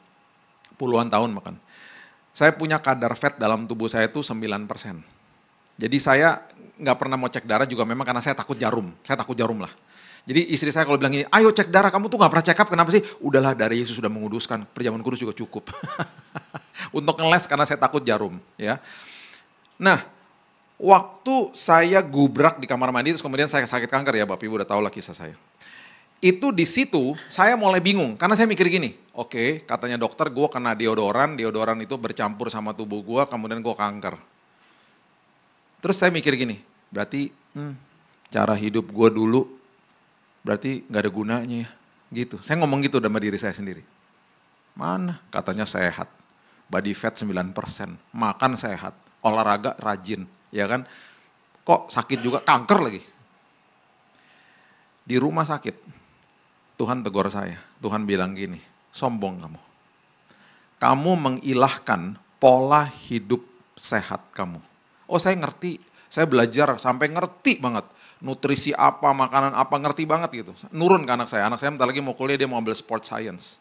puluhan tahun makan. Saya punya kadar fat dalam tubuh saya itu 9%. Jadi saya nggak pernah mau cek darah juga memang karena saya takut jarum lah. Jadi istri saya kalau bilang gini, ayo cek darah, kamu tuh nggak pernah check up, kenapa sih? Udahlah, darah Yesus sudah menguduskan, perjamuan kudus juga cukup. Untuk ngeles karena saya takut jarum. Ya. Nah, waktu saya gubrak di kamar mandi, terus kemudian saya sakit kanker ya, Bapak Ibu udah tahu lah kisah saya. Itu di situ saya mulai bingung karena saya mikir gini, oke, katanya dokter gue kena deodoran itu bercampur sama tubuh gue, kemudian gue kanker. Terus saya mikir gini, berarti cara hidup gue dulu berarti gak ada gunanya ya, gitu. Saya ngomong gitu sama diri saya sendiri. Mana katanya sehat, body fat 9%, makan sehat, olahraga rajin, ya kan? Kok sakit juga, kanker lagi. Di rumah sakit. Tuhan tegur saya, Tuhan bilang gini, sombong kamu. Kamu mengilahkan pola hidup sehat kamu. Oh saya ngerti, saya belajar sampai ngerti banget. Nutrisi apa, makanan apa, ngerti banget gitu. Nurun ke anak saya bentar lagi mau kuliah, dia mau ambil sport science.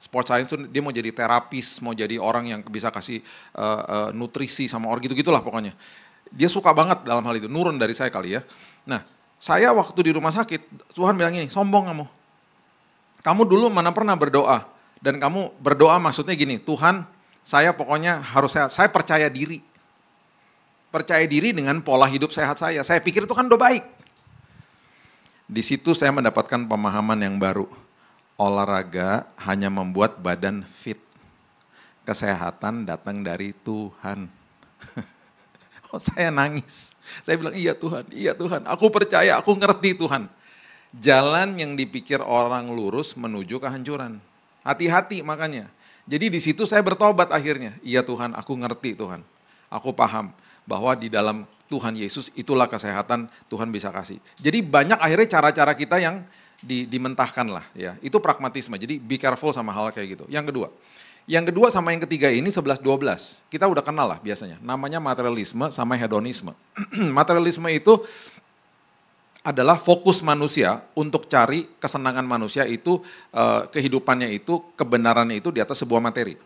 Sport science itu dia mau jadi terapis, mau jadi orang yang bisa kasih nutrisi sama orang gitu-gitulah pokoknya. Dia suka banget dalam hal itu, nurun dari saya kali ya. Nah, saya waktu di rumah sakit, Tuhan bilang gini, sombong kamu. Kamu dulu mana pernah berdoa, dan kamu berdoa maksudnya gini, Tuhan saya pokoknya harus sehat, saya percaya diri. Percaya diri dengan pola hidup sehat saya pikir itu kan udah baik. Di situ saya mendapatkan pemahaman yang baru. Olahraga hanya membuat badan fit. Kesehatan datang dari Tuhan. Oh saya nangis. Saya bilang iya Tuhan, aku percaya, aku ngerti Tuhan. Jalan yang dipikir orang lurus menuju kehancuran. Hati-hati makanya. Jadi di situ saya bertobat akhirnya. Iya Tuhan, aku ngerti Tuhan. Aku paham bahwa di dalam Tuhan Yesus itulah kesehatan Tuhan bisa kasih. Jadi banyak akhirnya cara-cara kita yang dimentahkan lah ya. Itu pragmatisme. Jadi be careful sama hal kayak gitu. Yang kedua sama yang ketiga ini 11-12. Kita udah kenal lah biasanya. Namanya materialisme sama hedonisme. Materialisme itu adalah fokus manusia untuk cari kesenangan manusia itu, kehidupannya itu, kebenarannya itu di atas sebuah materi.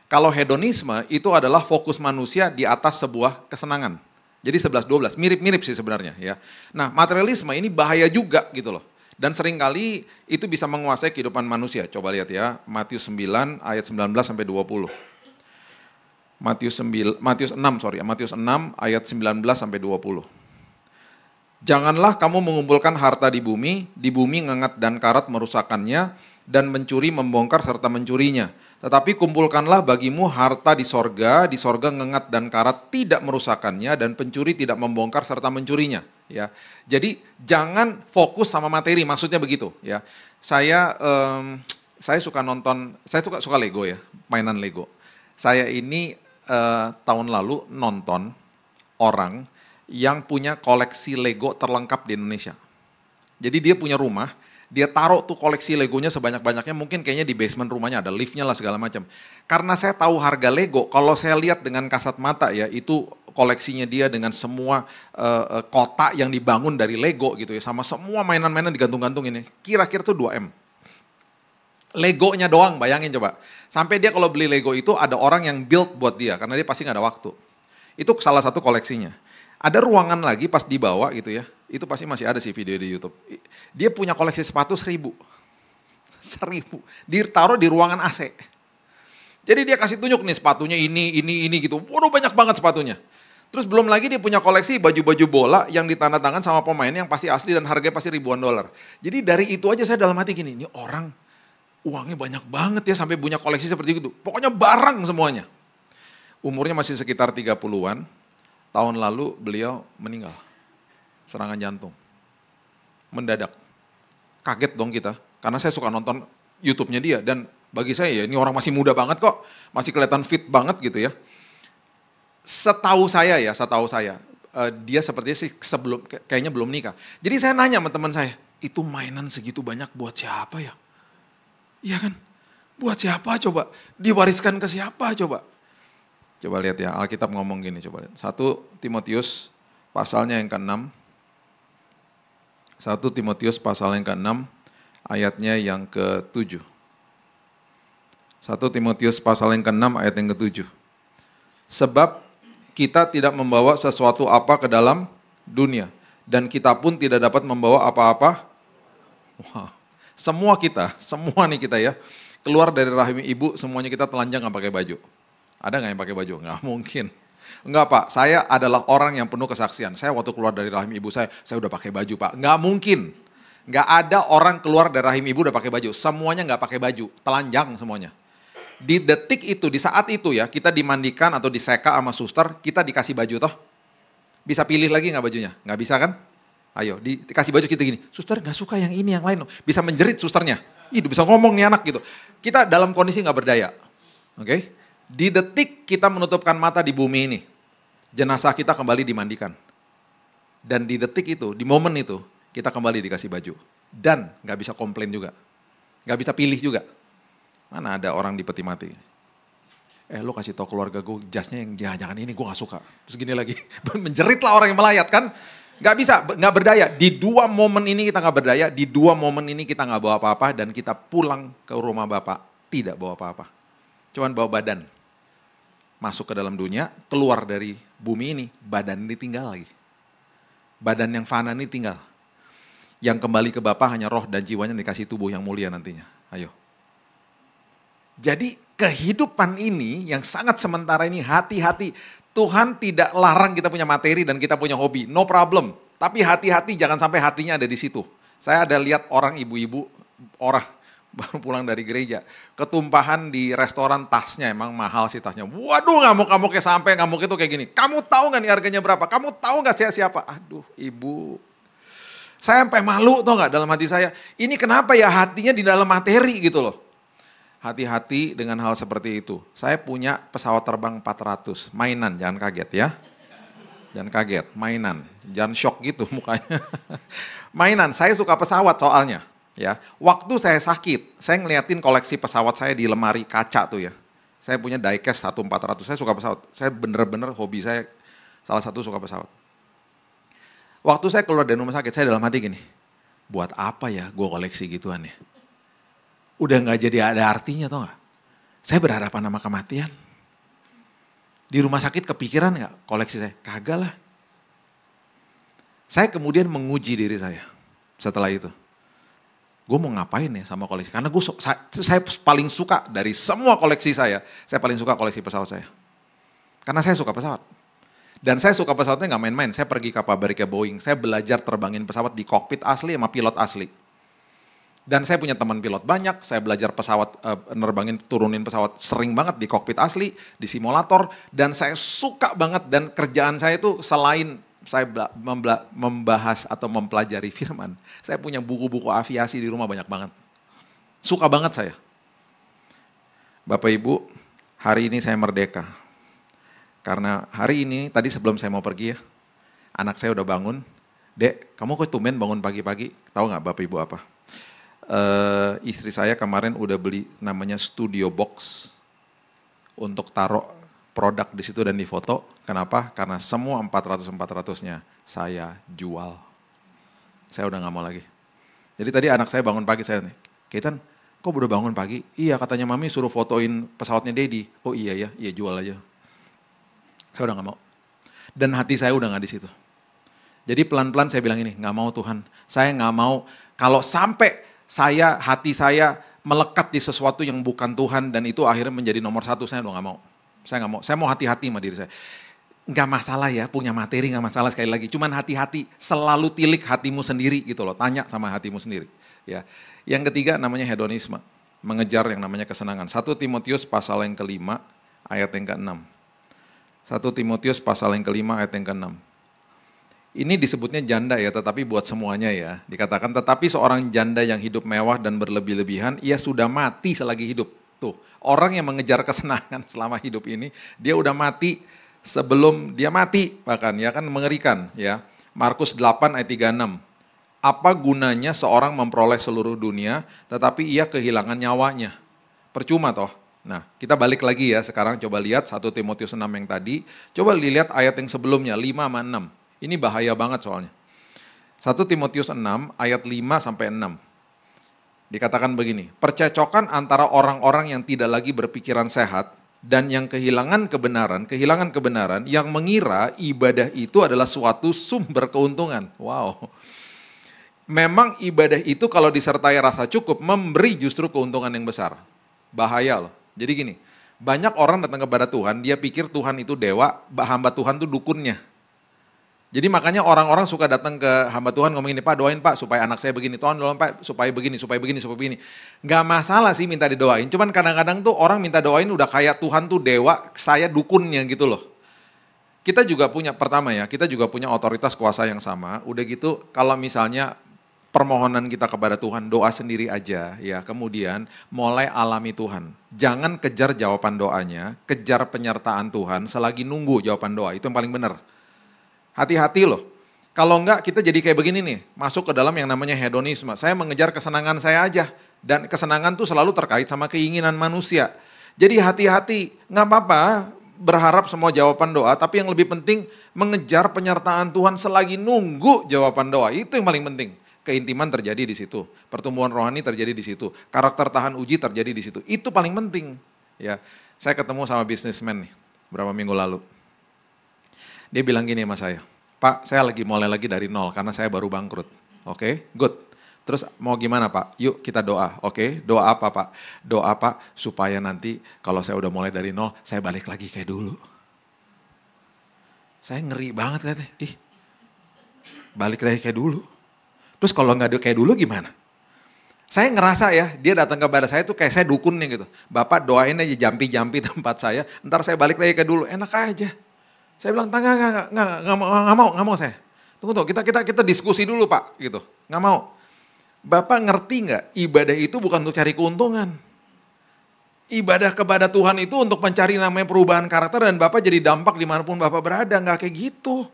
Kalau hedonisme itu adalah fokus manusia di atas sebuah kesenangan. Jadi 11-12, mirip-mirip sih sebenarnya ya. Nah materialisme ini bahaya juga gitu loh. Dan seringkali itu bisa menguasai kehidupan manusia. Coba lihat ya, Matius 9 ayat 19 sampai 20. Matius 6 ayat 19 sampai 20. Janganlah kamu mengumpulkan harta di bumi ngengat dan karat merusakkannya, dan mencuri membongkar serta mencurinya. Tetapi kumpulkanlah bagimu harta di sorga ngengat dan karat tidak merusakkannya, dan pencuri tidak membongkar serta mencurinya. Ya, jadi jangan fokus sama materi, maksudnya begitu. Ya, saya suka nonton, saya suka Lego ya, mainan Lego. Saya ini tahun lalu nonton orang yang punya koleksi Lego terlengkap di Indonesia. Jadi dia punya rumah, dia taruh tuh koleksi Legonya sebanyak-banyaknya, mungkin kayaknya di basement rumahnya ada liftnya lah segala macam. Karena saya tahu harga Lego, kalau saya lihat dengan kasat mata ya, itu koleksinya dia dengan semua kota yang dibangun dari Lego gitu ya, sama semua mainan-mainan digantung-gantung ini, kira-kira tuh 2M. Legonya doang, bayangin coba. Sampai dia kalau beli Lego itu ada orang yang build buat dia, karena dia pasti gak ada waktu. Itu salah satu koleksinya. Ada ruangan lagi pas dibawa gitu ya, itu pasti masih ada sih video di YouTube. Dia punya koleksi sepatu 1000. Ditaruh di ruangan AC. Jadi dia kasih tunjuk nih sepatunya ini gitu. Waduh banyak banget sepatunya. Terus belum lagi dia punya koleksi baju-baju bola yang ditanda tangan sama pemain yang pasti asli dan harganya pasti ribuan dolar. Jadi dari itu aja saya dalam hati gini, ini orang uangnya banyak banget ya sampai punya koleksi seperti itu. Pokoknya barang semuanya. Umurnya masih sekitar 30-an. Tahun lalu beliau meninggal, serangan jantung, mendadak. Kaget dong kita, karena saya suka nonton YouTube-nya dia, dan bagi saya ya ini orang masih muda banget kok, masih kelihatan fit banget gitu ya. Setahu saya, dia sepertinya sih kayaknya belum nikah. Jadi saya nanya sama teman saya, itu mainan segitu banyak buat siapa ya? Iya kan, buat siapa coba? Diwariskan ke siapa coba? Coba lihat ya, Alkitab ngomong gini, coba lihat. 1 Timotius pasalnya yang ke-6. 1 Timotius pasal yang ke-6, ayatnya yang ke-7. 1 Timotius pasal yang ke-6, ayat yang ke-7. Sebab kita tidak membawa sesuatu apa ke dalam dunia, dan kita pun tidak dapat membawa apa-apa. Wow. Semua nih kita ya, keluar dari rahim ibu, semuanya kita telanjang gak pakai baju. Ada nggak yang pakai baju? Nggak mungkin. Enggak Pak, saya adalah orang yang penuh kesaksian. Saya waktu keluar dari rahim ibu saya udah pakai baju Pak. Nggak mungkin. Nggak ada orang keluar dari rahim ibu udah pakai baju. Semuanya nggak pakai baju, telanjang semuanya. Di detik itu, di saat itu ya, kita dimandikan atau diseka sama suster, kita dikasih baju toh. Bisa pilih lagi nggak bajunya? Nggak bisa kan? Ayo, dikasih baju kita gini, suster nggak suka yang ini, yang lain. Bisa menjerit susternya. Ih, bisa ngomong nih anak gitu. Kita dalam kondisi nggak berdaya. Oke? Di detik kita menutupkan mata di bumi ini, jenazah kita kembali dimandikan. Dan di detik itu, di momen itu, kita kembali dikasih baju. Dan gak bisa komplain juga. Gak bisa pilih juga. Mana ada orang di peti mati. Lo kasih tau keluarga gue jasnya yang jangan ini, gue gak suka. Terus gini lagi, menjeritlah orang yang melayat kan. Gak bisa, gak berdaya. Di 2 momen ini kita gak berdaya, di 2 momen ini kita gak bawa apa-apa, dan kita pulang ke rumah Bapak, tidak bawa apa-apa. Cuman bawa badan. Masuk ke dalam dunia, keluar dari bumi ini, badan ini tinggal lagi. Badan yang fana ini tinggal. Yang kembali ke Bapak hanya roh dan jiwanya dikasih tubuh yang mulia nantinya. Ayo. Jadi kehidupan ini yang sangat sementara ini, hati-hati. Tuhan tidak larang kita punya materi dan kita punya hobi, no problem. Tapi hati-hati jangan sampai hatinya ada di situ. Saya ada lihat orang ibu-ibu, orang baru pulang dari gereja, ketumpahan di restoran tasnya, emang mahal sih tasnya. Waduh ngamuk-ngamuknya sampai ngamuk itu kayak gini. Kamu tahu gak nih harganya berapa? Kamu tahu gak saya siapa? Aduh ibu. Saya sampai malu tau gak dalam hati saya. Ini kenapa ya hatinya di dalam materi gitu loh. Hati-hati dengan hal seperti itu. Saya punya pesawat terbang 400, mainan, jangan kaget ya. Jangan kaget, mainan. Jangan shock gitu mukanya. Mainan, saya suka pesawat soalnya. Ya, waktu saya sakit, saya ngeliatin koleksi pesawat saya di lemari kaca tuh ya. Saya punya diecast 1400, saya suka pesawat. Saya bener-bener hobi saya, salah satu suka pesawat. Waktu saya keluar dari rumah sakit, saya dalam hati gini, buat apa ya gue koleksi gituan ya. Udah gak jadi ada artinya tau gak. Saya berhadapan sama kematian. Di rumah sakit kepikiran gak koleksi saya? Kagak lah. Saya kemudian menguji diri saya setelah itu. Gue mau ngapain ya sama koleksi? Karena saya paling suka dari semua koleksi saya paling suka koleksi pesawat saya. Karena saya suka pesawat. Dan saya suka pesawatnya gak main-main. Saya pergi ke pabriknya Boeing, saya belajar terbangin pesawat di kokpit asli sama pilot asli. Dan saya punya teman pilot banyak, saya belajar pesawat, nerbangin, turunin pesawat sering banget di kokpit asli, di simulator. Dan saya suka banget dan kerjaan saya itu selain saya membahas atau mempelajari firman, saya punya buku-buku aviasi di rumah banyak banget. Suka banget saya. Bapak Ibu, hari ini saya merdeka. Karena hari ini, tadi sebelum saya mau pergi ya, anak saya udah bangun. Dek, kamu kok tumben bangun pagi-pagi? Tahu gak Bapak Ibu apa? Istri saya kemarin udah beli namanya studio box untuk taruh produk di situ dan difoto. Kenapa? Karena semua 400-400-nya saya jual. Saya udah gak mau lagi. Jadi tadi anak saya bangun pagi, saya nih, Kaitan, kok udah bangun pagi? Iya katanya mami suruh fotoin pesawatnya Dedi. Oh iya ya, iya jual aja. Saya udah gak mau. Dan hati saya udah gak di situ. Jadi pelan-pelan saya bilang ini, gak mau Tuhan. Saya gak mau kalau sampai hati saya melekat di sesuatu yang bukan Tuhan dan itu akhirnya menjadi nomor 1, saya udah gak mau. Saya gak mau, saya mau hati-hati sama diri saya. Gak masalah ya, punya materi gak masalah sekali lagi. Cuman hati-hati, selalu tilik hatimu sendiri gitu loh. Tanya sama hatimu sendiri. Ya. Yang ketiga namanya hedonisme. Mengejar yang namanya kesenangan. 1 Timotius pasal yang ke-5 ayat yang ke-6. 1 Timotius pasal yang ke-5 ayat yang ke-6. Ini disebutnya janda ya, tetapi buat semuanya ya. Dikatakan, tetapi seorang janda yang hidup mewah dan berlebih-lebihan, ia sudah mati selagi hidup. Tuh, orang yang mengejar kesenangan selama hidup ini, dia udah mati sebelum dia mati. Bahkan ya kan mengerikan ya. Markus 8 ayat 36. Apa gunanya seorang memperoleh seluruh dunia, tetapi ia kehilangan nyawanya? Percuma toh. Nah, kita balik lagi ya, sekarang coba lihat 1 Timotius 6 yang tadi. Coba lihat ayat yang sebelumnya, 5 sama 6. Ini bahaya banget soalnya. 1 Timotius 6 ayat 5 sampai 6. Dikatakan begini, percecokan antara orang-orang yang tidak lagi berpikiran sehat dan yang kehilangan kebenaran yang mengira ibadah itu adalah suatu sumber keuntungan. Wow. Memang ibadah itu kalau disertai rasa cukup memberi justru keuntungan yang besar. Bahaya loh. Jadi gini, banyak orang datang kepada Tuhan, dia pikir Tuhan itu dewa, hamba Tuhan itu dukunnya. Jadi makanya orang-orang suka datang ke hamba Tuhan ngomong ini, Pak doain Pak supaya anak saya begini, Tuhan doain Pak supaya begini. Gak masalah sih minta didoain, cuman kadang-kadang tuh orang minta doain udah kayak Tuhan tuh dewa, saya dukunnya gitu loh. Kita juga punya, pertama ya, kita juga punya otoritas kuasa yang sama, udah gitu kalau misalnya permohonan kita kepada Tuhan, doa sendiri aja ya, kemudian mulai alami Tuhan. Jangan kejar jawaban doanya, kejar penyertaan Tuhan selagi nunggu jawaban doa, itu yang paling benar. Hati-hati loh, kalau enggak kita jadi kayak begini nih, masuk ke dalam yang namanya hedonisme. Saya mengejar kesenangan saya aja, dan kesenangan tuh selalu terkait sama keinginan manusia. Jadi hati-hati, nggak apa-apa berharap semua jawaban doa, tapi yang lebih penting mengejar penyertaan Tuhan selagi nunggu jawaban doa. Itu yang paling penting. Keintiman terjadi di situ, pertumbuhan rohani terjadi di situ, karakter tahan uji terjadi di situ. Itu paling penting. Ya, saya ketemu sama bisnismen nih berapa minggu lalu. Dia bilang gini sama saya, Pak, saya lagi mulai lagi dari nol karena saya baru bangkrut. Oke, good. Terus mau gimana Pak? Yuk kita doa. Oke, doa apa Pak? Doa Pak supaya nanti kalau saya udah mulai dari nol, saya balik lagi kayak dulu. Saya ngeri banget lihatnya. Balik lagi kayak dulu. Terus kalau nggak kayak dulu gimana? Saya ngerasa ya, dia datang kepada saya tuh kayak saya dukunnya gitu. Bapak doain aja jampi-jampi tempat saya, ntar saya balik lagi kayak dulu. Enak aja. Saya bilang, nggak mau saya. Tunggu, kita diskusi dulu Pak, gitu. Nggak mau. Bapak ngerti nggak, ibadah itu bukan untuk cari keuntungan. Ibadah kepada Tuhan itu untuk mencari namanya perubahan karakter dan Bapak jadi dampak dimanapun Bapak berada, nggak kayak gitu.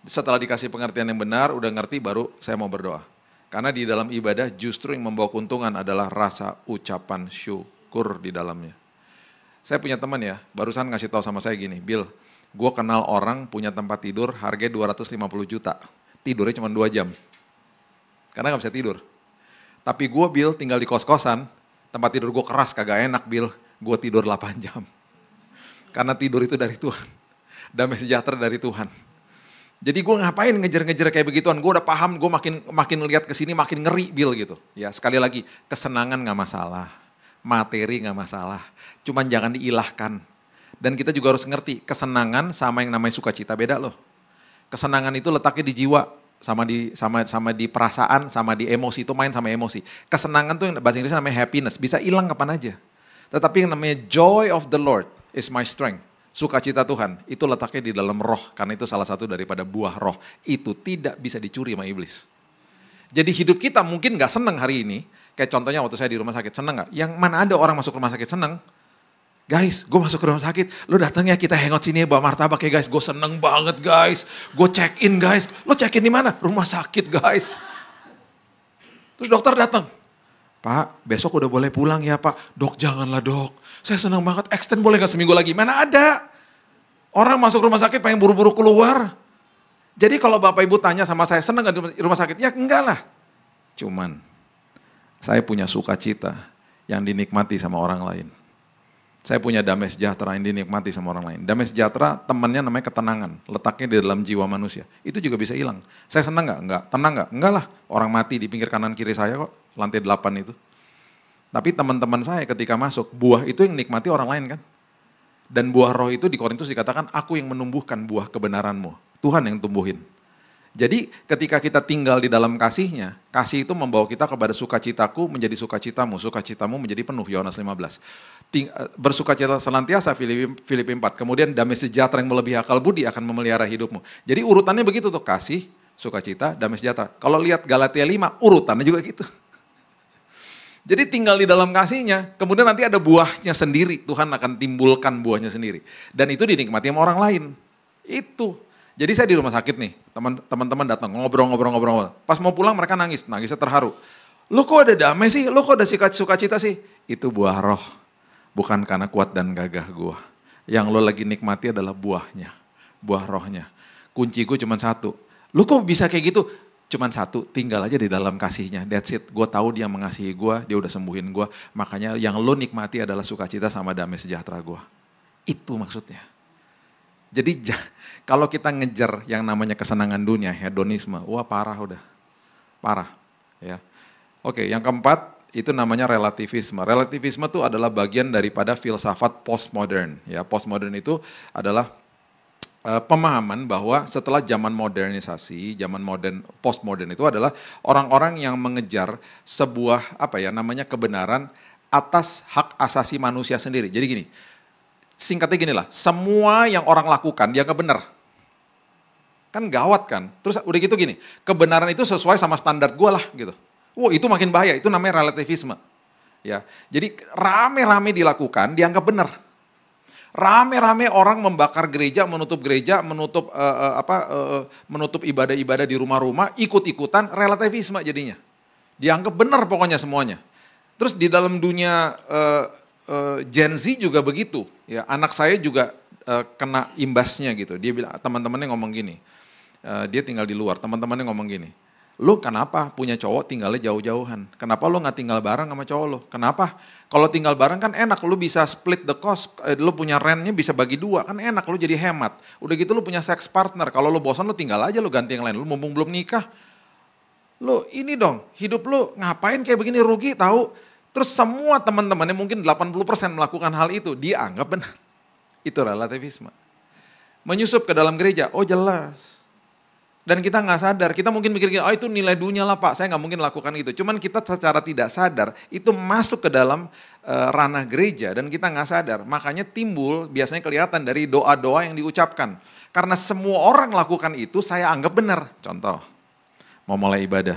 Setelah dikasih pengertian yang benar, udah ngerti baru saya mau berdoa. Karena di dalam ibadah justru yang membawa keuntungan adalah rasa ucapan syukur di dalamnya. Saya punya teman ya, barusan ngasih tahu sama saya gini, Bill, gue kenal orang punya tempat tidur harganya 250 juta, tidurnya cuma 2 jam. Karena gak bisa tidur. Tapi gue Bill tinggal di kos-kosan, tempat tidur gue keras kagak enak Bill, gue tidur 8 jam. Karena tidur itu dari Tuhan, damai sejahtera dari Tuhan. Jadi gue ngapain ngejar-ngejar kayak begituan, gue udah paham, gue makin lihat ke sini makin ngeri Bill gitu. Ya sekali lagi, kesenangan gak masalah, materi gak masalah, cuman jangan diilahkan. Dan kita juga harus ngerti, kesenangan sama yang namanya sukacita beda loh. Kesenangan itu letaknya di jiwa, sama di perasaan, sama di emosi, itu main sama emosi. Kesenangan tuh yang bahasa Inggrisnya namanya happiness, bisa hilang kapan aja. Tetapi yang namanya joy of the Lord is my strength. Sukacita Tuhan, itu letaknya di dalam roh, karena itu salah satu daripada buah roh. Itu tidak bisa dicuri sama iblis. Jadi hidup kita mungkin gak seneng hari ini, kayak contohnya waktu saya di rumah sakit, seneng gak? Yang mana ada orang masuk rumah sakit seneng? Guys, gue masuk ke rumah sakit, lo datang ya kita hangout sini ya bawa martabak ya guys, gue seneng banget guys, gue check in guys, lo check in di mana? Rumah sakit guys. Terus dokter datang, Pak besok udah boleh pulang ya Pak, Dok janganlah Dok, saya seneng banget, extend boleh gak seminggu lagi? Mana ada, orang masuk rumah sakit pengen buru-buru keluar. Jadi kalau Bapak Ibu tanya sama saya seneng gak di rumah sakit? Ya enggak lah, cuman saya punya sukacita yang dinikmati sama orang lain. Saya punya damai sejahtera yang dinikmati sama orang lain. Damai sejahtera temannya namanya ketenangan. Letaknya di dalam jiwa manusia. Itu juga bisa hilang. Saya senang gak? Enggak. Tenang gak? Enggak lah. Orang mati di pinggir kanan kiri saya kok. Lantai 8 itu. Tapi teman-teman saya ketika masuk, buah itu yang nikmati orang lain kan. Dan buah roh itu di Korintus dikatakan, aku yang menumbuhkan buah kebenaranmu. Tuhan yang tumbuhin. Jadi ketika kita tinggal di dalam kasihnya, kasih itu membawa kita kepada sukacitaku menjadi sukacitamu, sukacitamu menjadi penuh, Yohanes 15. Bersukacita senantiasa, Filipi 4. Kemudian damai sejahtera yang melebihi akal budi akan memelihara hidupmu. Jadi urutannya begitu tuh, kasih, sukacita, damai sejahtera. Kalau lihat Galatia 5, urutannya juga gitu. Jadi tinggal di dalam kasihnya, kemudian nanti ada buahnya sendiri, Tuhan akan timbulkan buahnya sendiri. Dan itu dinikmati sama orang lain. Itu. Jadi saya di rumah sakit nih, teman-teman datang ngobrol. Pas mau pulang mereka nangisnya terharu. Lo kok ada damai sih, lo kok ada sukacita sih? Itu buah roh, bukan karena kuat dan gagah gua. Yang lo lagi nikmati adalah buahnya, buah rohnya. Kunci gue cuma satu, lo kok bisa kayak gitu? Cuman satu, tinggal aja di dalam kasihnya, that's it. Gue tahu dia mengasihi gue, dia udah sembuhin gue. Makanya yang lo nikmati adalah sukacita sama damai sejahtera gue. Itu maksudnya. Jadi kalau kita ngejar yang namanya kesenangan dunia, hedonisme, wah parah udah. Parah. Ya. Oke, yang keempat itu namanya relativisme. Relativisme itu adalah bagian daripada filsafat postmodern. Ya, postmodern itu adalah pemahaman bahwa setelah zaman modernisasi, zaman modern, postmodern itu adalah orang-orang yang mengejar sebuah kebenaran atas hak asasi manusia sendiri. Jadi gini, singkatnya gini lah, semua yang orang lakukan dianggap benar. Kan gawat kan. Terus udah gitu gini, kebenaran itu sesuai sama standar gue lah gitu. Wah itu makin bahaya, itu namanya relativisme. Ya, jadi rame-rame dilakukan dianggap benar. Rame-rame orang membakar gereja, menutup ibadah-ibadah di rumah-rumah, ikut-ikutan relativisme jadinya. Dianggap benar pokoknya semuanya. Terus di dalam dunia Gen Z juga begitu. Ya, anak saya juga kena imbasnya gitu. Dia bilang, teman-temannya ngomong gini, dia tinggal di luar, teman-temannya ngomong gini, lu kenapa punya cowok tinggalnya jauh-jauhan? Kenapa lu gak tinggal bareng sama cowok lu? Kenapa? Kalau tinggal bareng kan enak, lu bisa split the cost, lu punya rentnya bisa bagi dua, kan enak, lu jadi hemat. Udah gitu lu punya sex partner, kalau lu bosan lu tinggal aja, lu ganti yang lain. Lu mumpung belum nikah, lu ini dong, hidup lu ngapain kayak begini, rugi tahu. Terus semua teman-temannya mungkin 80% melakukan hal itu, dia anggap benar. Itu relativisme. Menyusup ke dalam gereja, oh jelas. Dan kita nggak sadar, kita mungkin mikir, oh itu nilai dunia lah Pak, saya nggak mungkin lakukan itu. Cuman kita secara tidak sadar, itu masuk ke dalam ranah gereja dan kita nggak sadar. Makanya timbul, biasanya kelihatan dari doa-doa yang diucapkan. Karena semua orang lakukan itu, saya anggap benar. Contoh, mau mulai ibadah,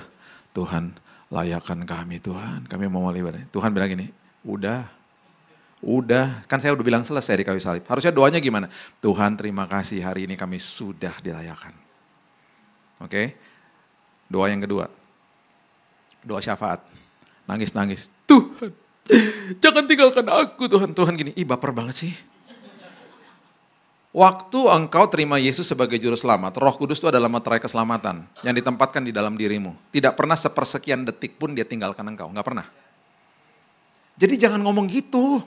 Tuhan layakan kami Tuhan, kami mau mulai ibadah. Tuhan bilang gini, udah, kan saya udah bilang selesai di kayu salib. Harusnya doanya gimana? Tuhan terima kasih hari ini kami sudah dilayakan. Oke, doa yang kedua, doa syafaat, nangis-nangis. Tuhan, jangan tinggalkan aku Tuhan. Tuhan gini, ih baper banget sih. Waktu engkau terima Yesus sebagai juru selamat, Roh Kudus itu adalah materai keselamatan yang ditempatkan di dalam dirimu. Tidak pernah sepersekian detik pun dia tinggalkan engkau, nggak pernah. Jadi jangan ngomong gitu.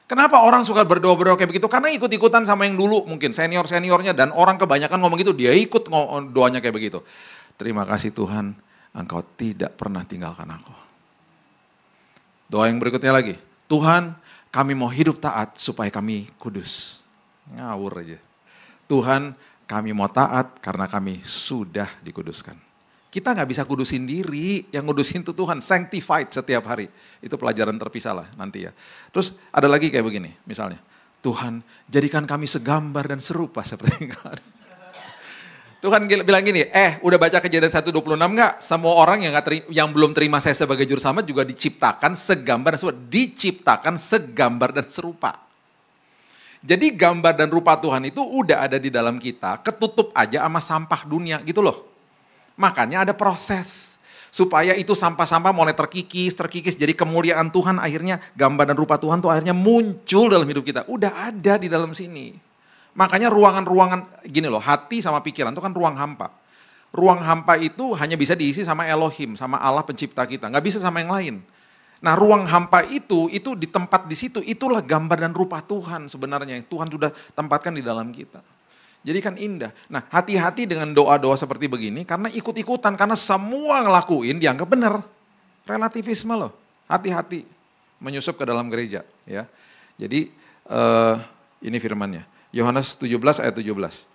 Kenapa orang suka berdoa-berdoa kayak begitu? Karena ikut-ikutan sama yang dulu mungkin senior-seniornya dan orang kebanyakan ngomong gitu, dia ikut doanya kayak begitu. Terima kasih Tuhan, engkau tidak pernah tinggalkan aku. Doa yang berikutnya lagi, Tuhan kami mau hidup taat supaya kami kudus. Ngawur aja. Tuhan kami mau taat karena kami sudah dikuduskan. Kita gak bisa kudusin diri, yang kudusin itu Tuhan, sanctified setiap hari. Itu pelajaran terpisah lah nanti ya. Terus ada lagi kayak begini, misalnya. Tuhan jadikan kami segambar dan serupa seperti engkau. Tuhan bilang gini, udah baca Kejadian 1:26 gak? Semua orang yang belum terima saya sebagai juru selamat juga diciptakan segambar dan serupa. Diciptakan segambar dan serupa. Jadi gambar dan rupa Tuhan itu udah ada di dalam kita, ketutup aja sama sampah dunia gitu loh. Makanya ada proses. Supaya itu sampah-sampah mulai terkikis, jadi kemuliaan Tuhan akhirnya, gambar dan rupa Tuhan tuh akhirnya muncul dalam hidup kita. Udah ada di dalam sini. Makanya ruangan-ruangan, gini loh, hati sama pikiran itu kan ruang hampa. Ruang hampa itu hanya bisa diisi sama Elohim, sama Allah pencipta kita. Nggak bisa sama yang lain. Nah ruang hampa itu di tempat di situ, itulah gambar dan rupa Tuhan sebenarnya. Yang Tuhan sudah tempatkan di dalam kita. Jadi kan indah. Nah hati-hati dengan doa-doa seperti begini karena ikut-ikutan. Karena semua ngelakuin dianggap benar. Relativisme loh. Hati-hati menyusup ke dalam gereja. Ya. Jadi ini firmannya. Yohanes 17 ayat 17.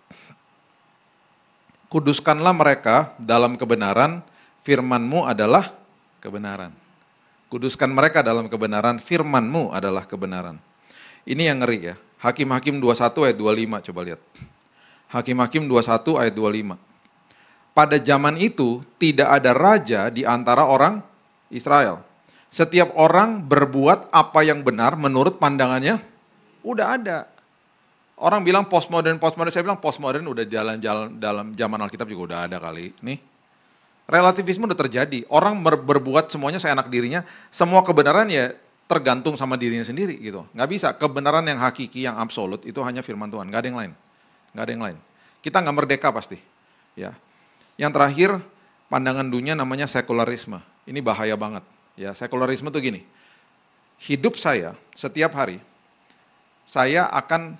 Kuduskanlah mereka dalam kebenaran, firman-Mu adalah kebenaran. Kuduskan mereka dalam kebenaran, firman-Mu adalah kebenaran. Ini yang ngeri ya. Hakim-Hakim 21 ayat 25 coba lihat. Hakim-Hakim 21 ayat 25. Pada zaman itu tidak ada raja di antara orang Israel. Setiap orang berbuat apa yang benar menurut pandangannya. Udah ada. Orang bilang postmodern, saya bilang postmodern udah jalan-jalan dalam zaman Alkitab juga udah ada kali. Nih, relativisme udah terjadi. Orang berbuat semuanya seenak dirinya. Semua kebenaran ya tergantung sama dirinya sendiri gitu. Nggak bisa, kebenaran yang hakiki, yang absolut itu hanya firman Tuhan. Nggak ada yang lain. Nggak ada yang lain. Kita nggak merdeka pasti. Ya. Yang terakhir, pandangan dunia namanya sekularisme. Ini bahaya banget. Ya, sekularisme tuh gini. Hidup saya setiap hari, saya akan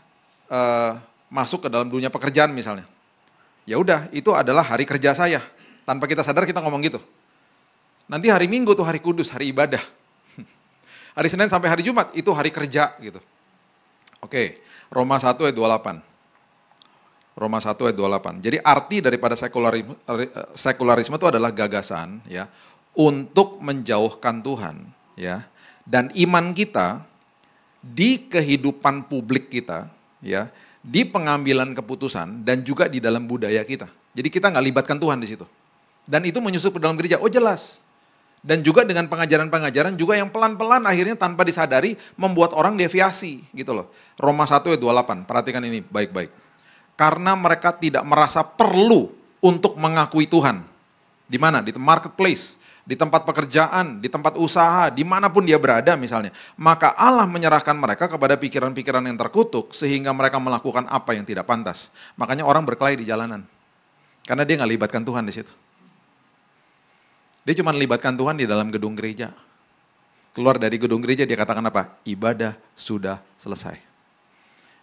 masuk ke dalam dunia pekerjaan misalnya. Ya udah, itu adalah hari kerja saya. Tanpa kita sadar kita ngomong gitu. Nanti hari Minggu tuh hari kudus, hari ibadah. Hari Senin sampai hari Jumat itu hari kerja gitu. Oke, Roma 1 ayat 28. Roma 1 ayat 28. Jadi arti daripada sekularisme itu adalah gagasan ya untuk menjauhkan Tuhan ya dan iman kita di kehidupan publik kita ya, di pengambilan keputusan dan juga di dalam budaya kita. Jadi kita nggak libatkan Tuhan di situ. Dan itu menyusup ke dalam gereja. Oh jelas. Dan juga dengan pengajaran-pengajaran juga yang pelan-pelan akhirnya tanpa disadari membuat orang deviasi gitu loh. Roma 1 ayat 28. Perhatikan ini baik-baik. Karena mereka tidak merasa perlu untuk mengakui Tuhan. Di mana? Di marketplace. di tempat pekerjaan, di tempat usaha, dimanapun dia berada misalnya. Maka Allah menyerahkan mereka kepada pikiran-pikiran yang terkutuk sehingga mereka melakukan apa yang tidak pantas. Makanya orang berkelahi di jalanan. Karena dia nggak libatkan Tuhan di situ. Dia cuma libatkan Tuhan di dalam gedung gereja. Keluar dari gedung gereja dia katakan apa? Ibadah sudah selesai.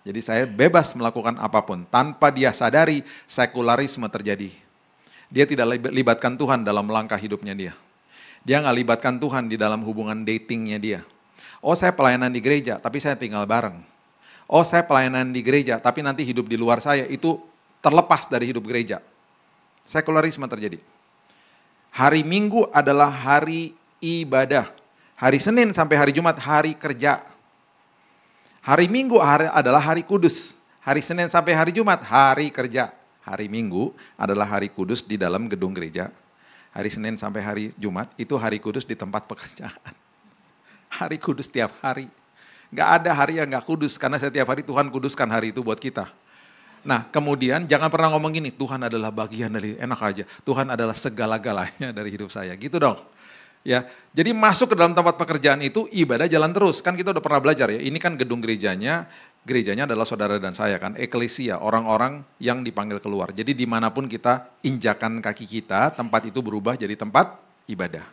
Jadi saya bebas melakukan apapun. Tanpa dia sadari sekularisme terjadi. Dia tidak libatkan Tuhan dalam langkah hidupnya dia. Dia nggak libatkan Tuhan di dalam hubungan datingnya dia. Oh saya pelayanan di gereja tapi saya tinggal bareng. Oh saya pelayanan di gereja tapi nanti hidup di luar saya itu terlepas dari hidup gereja. Sekularisme terjadi. Hari Minggu adalah hari ibadah. Hari Senin sampai hari Jumat hari kerja. Hari Minggu adalah hari kudus. Hari Senin sampai hari Jumat hari kerja. Hari Minggu adalah hari kudus di dalam gedung gereja. Hari Senin sampai hari Jumat itu hari kudus di tempat pekerjaan. Hari kudus tiap hari. Gak ada hari yang gak kudus karena setiap hari Tuhan kuduskan hari itu buat kita. Nah kemudian jangan pernah ngomong gini, Tuhan adalah bagian dari, enak aja, Tuhan adalah segala-galanya dari hidup saya, gitu dong. Ya, jadi masuk ke dalam tempat pekerjaan itu ibadah jalan terus, kan kita udah pernah belajar ya, ini kan gedung gerejanya adalah saudara dan saya kan, eklesia, orang-orang yang dipanggil keluar. Jadi dimanapun kita injakan kaki kita, tempat itu berubah jadi tempat ibadah.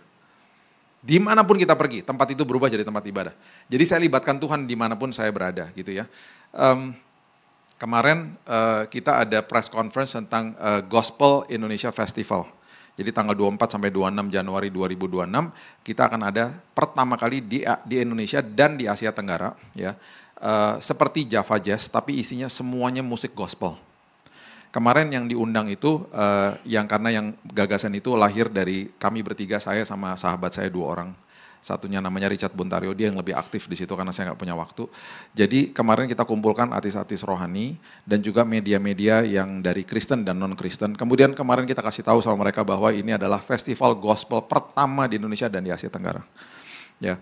Dimanapun kita pergi, tempat itu berubah jadi tempat ibadah. Jadi saya libatkan Tuhan dimanapun saya berada gitu ya. Kemarin kita ada press conference tentang Gospel Indonesia Festival. Jadi tanggal 24 sampai 26 Januari 2026 kita akan ada pertama kali di Indonesia dan di Asia Tenggara ya. Seperti Java Jazz tapi isinya semuanya musik gospel. Kemarin yang diundang itu karena yang gagasan itu lahir dari kami bertiga, saya sama sahabat saya 2 orang. Satunya namanya Richard Buntario, dia yang lebih aktif di situ karena saya nggak punya waktu. Jadi kemarin kita kumpulkan artis-artis rohani dan juga media-media yang dari Kristen dan non-Kristen. Kemudian kemarin kita kasih tahu sama mereka bahwa ini adalah festival gospel pertama di Indonesia dan di Asia Tenggara. Ya.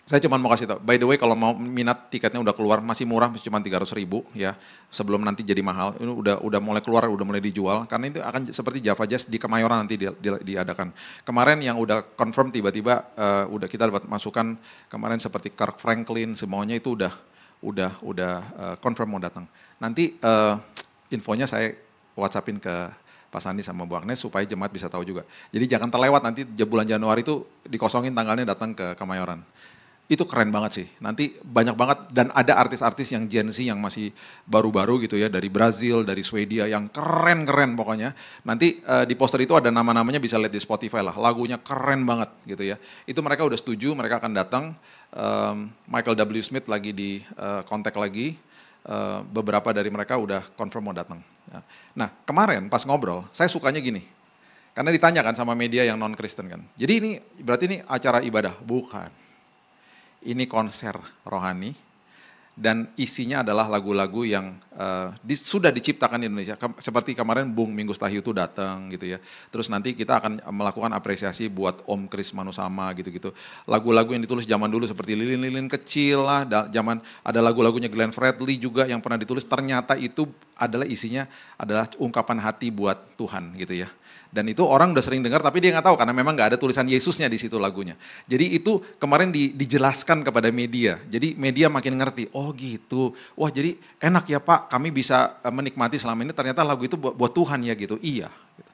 Saya cuma mau kasih tahu, by the way kalau mau minat tiketnya udah keluar, masih murah, cuma 300.000 ya. Sebelum nanti jadi mahal, ini udah mulai keluar, udah mulai dijual. Karena itu akan seperti Java Jazz di Kemayoran nanti diadakan. Kemarin yang udah confirm tiba-tiba udah kita dapat masukan kemarin seperti Kirk Franklin, semuanya itu udah confirm mau datang. Nanti infonya saya WhatsAppin ke Pak Sandi sama Bu Agnes supaya jemaat bisa tahu juga. Jadi jangan terlewat nanti bulan Januari itu dikosongin tanggalnya datang ke Kemayoran. Itu keren banget sih, nanti banyak banget dan ada artis-artis yang Gen Z yang masih baru-baru gitu ya, dari Brazil, dari Swedia yang keren-keren pokoknya. Nanti di poster itu ada nama-namanya bisa lihat di Spotify lah, lagunya keren banget gitu ya. Itu mereka udah setuju, mereka akan datang, Michael W. Smith lagi di kontak lagi, beberapa dari mereka udah confirm mau datang. Nah kemarin pas ngobrol, saya sukanya gini, karena ditanyakan sama media yang non-Kristen kan, jadi ini berarti ini acara ibadah, bukan. Ini konser rohani dan isinya adalah lagu-lagu yang sudah diciptakan di Indonesia. Seperti kemarin Bung Minggu Stahyu itu datang gitu ya. Terus nanti kita akan melakukan apresiasi buat Om Kris Manusama gitu-gitu. Lagu-lagu yang ditulis zaman dulu seperti Lilin-lilin kecil lah. Zaman ada lagu-lagunya Glenn Fredly juga yang pernah ditulis. Ternyata itu adalah isinya adalah ungkapan hati buat Tuhan gitu ya. Dan itu orang udah sering dengar tapi dia nggak tahu karena memang nggak ada tulisan Yesusnya di situ lagunya. Jadi itu kemarin dijelaskan kepada media. Jadi media makin ngerti, oh gitu. Wah jadi enak ya Pak, kami bisa menikmati selama ini ternyata lagu itu buat Tuhan ya gitu. Iya. Gitu.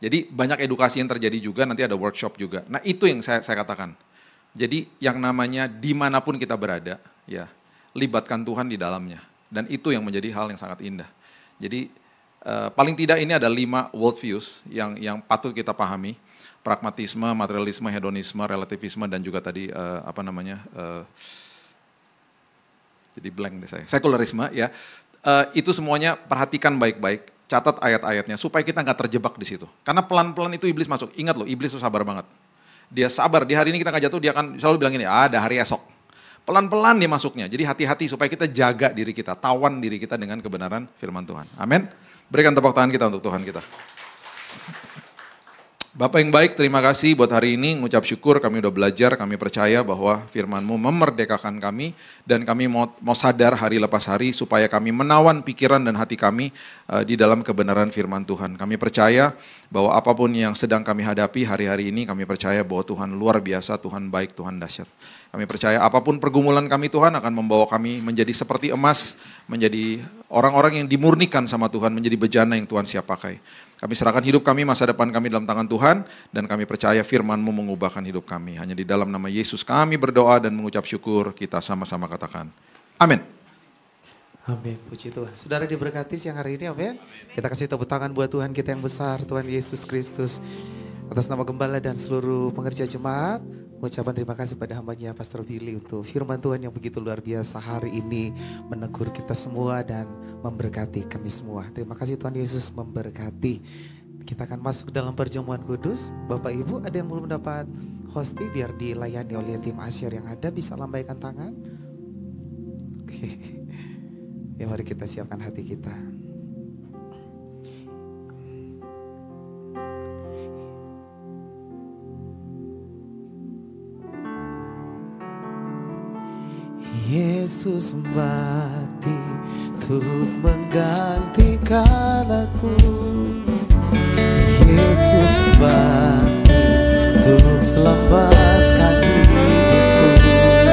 Jadi banyak edukasi yang terjadi juga, nanti ada workshop juga. Nah itu yang saya katakan. Jadi yang namanya dimanapun kita berada, ya libatkan Tuhan di dalamnya. Dan itu yang menjadi hal yang sangat indah. Jadi paling tidak ini ada 5 worldviews yang patut kita pahami. Pragmatisme, materialisme, hedonisme, relativisme, dan juga tadi jadi blank deh saya. Sekularisme ya. Itu semuanya perhatikan baik-baik, catat ayat-ayatnya supaya kita nggak terjebak di situ. Karena pelan-pelan itu iblis masuk. Ingat loh, iblis itu sabar banget. Dia sabar, di hari ini kita nggak jatuh, dia akan selalu bilang gini, ada hari esok. Pelan-pelan dia masuknya. Jadi hati-hati supaya kita jaga diri kita, tawan diri kita dengan kebenaran firman Tuhan. Amin. Berikan tepuk tangan kita untuk Tuhan kita. Bapak yang baik, terima kasih buat hari ini, ngucap syukur kami udah belajar, kami percaya bahwa firman-Mu memerdekakan kami dan kami mau sadar hari lepas hari supaya kami menawan pikiran dan hati kami di dalam kebenaran firman Tuhan. Kami percaya bahwa apapun yang sedang kami hadapi hari-hari ini, kami percaya bahwa Tuhan luar biasa, Tuhan baik, Tuhan dahsyat. Kami percaya apapun pergumulan kami Tuhan akan membawa kami menjadi seperti emas, menjadi orang-orang yang dimurnikan sama Tuhan, menjadi bejana yang Tuhan siap pakai. Kami serahkan hidup kami, masa depan kami dalam tangan Tuhan, dan kami percaya firman-Mu mengubahkan hidup kami. Hanya di dalam nama Yesus kami berdoa dan mengucap syukur, kita sama-sama katakan. Amin. Amin, puji Tuhan. Saudara diberkati siang hari ini, amin. Kita kasih tepuk tangan buat Tuhan kita yang besar, Tuhan Yesus Kristus. Atas nama Gembala dan seluruh pengerja jemaat, ucapan terima kasih pada hambanya Pastor Billy untuk firman Tuhan yang begitu luar biasa hari ini menegur kita semua dan memberkati kami semua. Terima kasih Tuhan Yesus memberkati. Kita akan masuk dalam perjamuan kudus. Bapak Ibu ada yang belum mendapat hosti biar dilayani oleh tim asyir yang ada, bisa lambaikan tangan. Oke. Ya mari kita siapkan hati kita. Yesus mati untuk menggantikan aku. Yesus mati untuk selamatkan hidupku.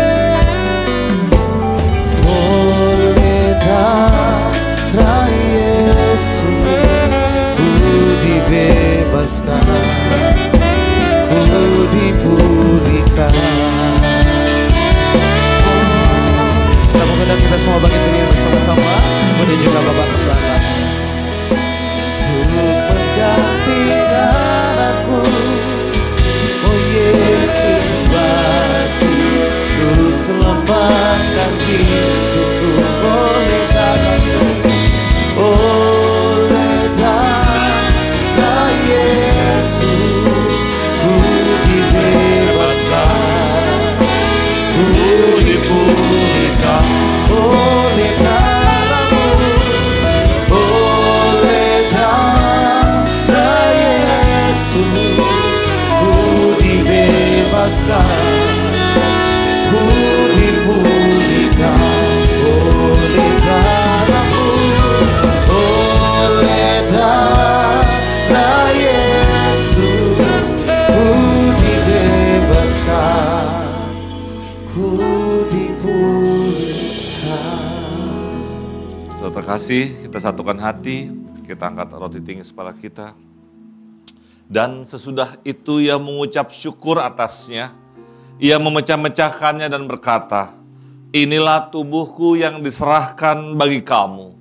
Oleh darah Yesus ku dibebaskan, ku dipulihkan. Dan kita semua bangkit berdiri bersama-sama menuju ke Bapa Gembala. Untuk menggantikan aku, oh Yesus mati untuk selamatkan hidupku. Oleh darah-Mu, oleh darah Yesus ku dibebaskan, ku dipulihkan. Oleh darah-Mu, oleh darah Yesus ku dibebaskan, ku dipulihkan. Oleh darah-Mu, oleh darah Yesus ku dibebaskan, ku dipulihkan. Saudara terkasih, kita satukan hati, kita angkat roti tinggi kepala kita. Dan sesudah itu ia mengucap syukur atasnya, ia memecah-mecahkannya dan berkata, inilah tubuhku yang diserahkan bagi kamu.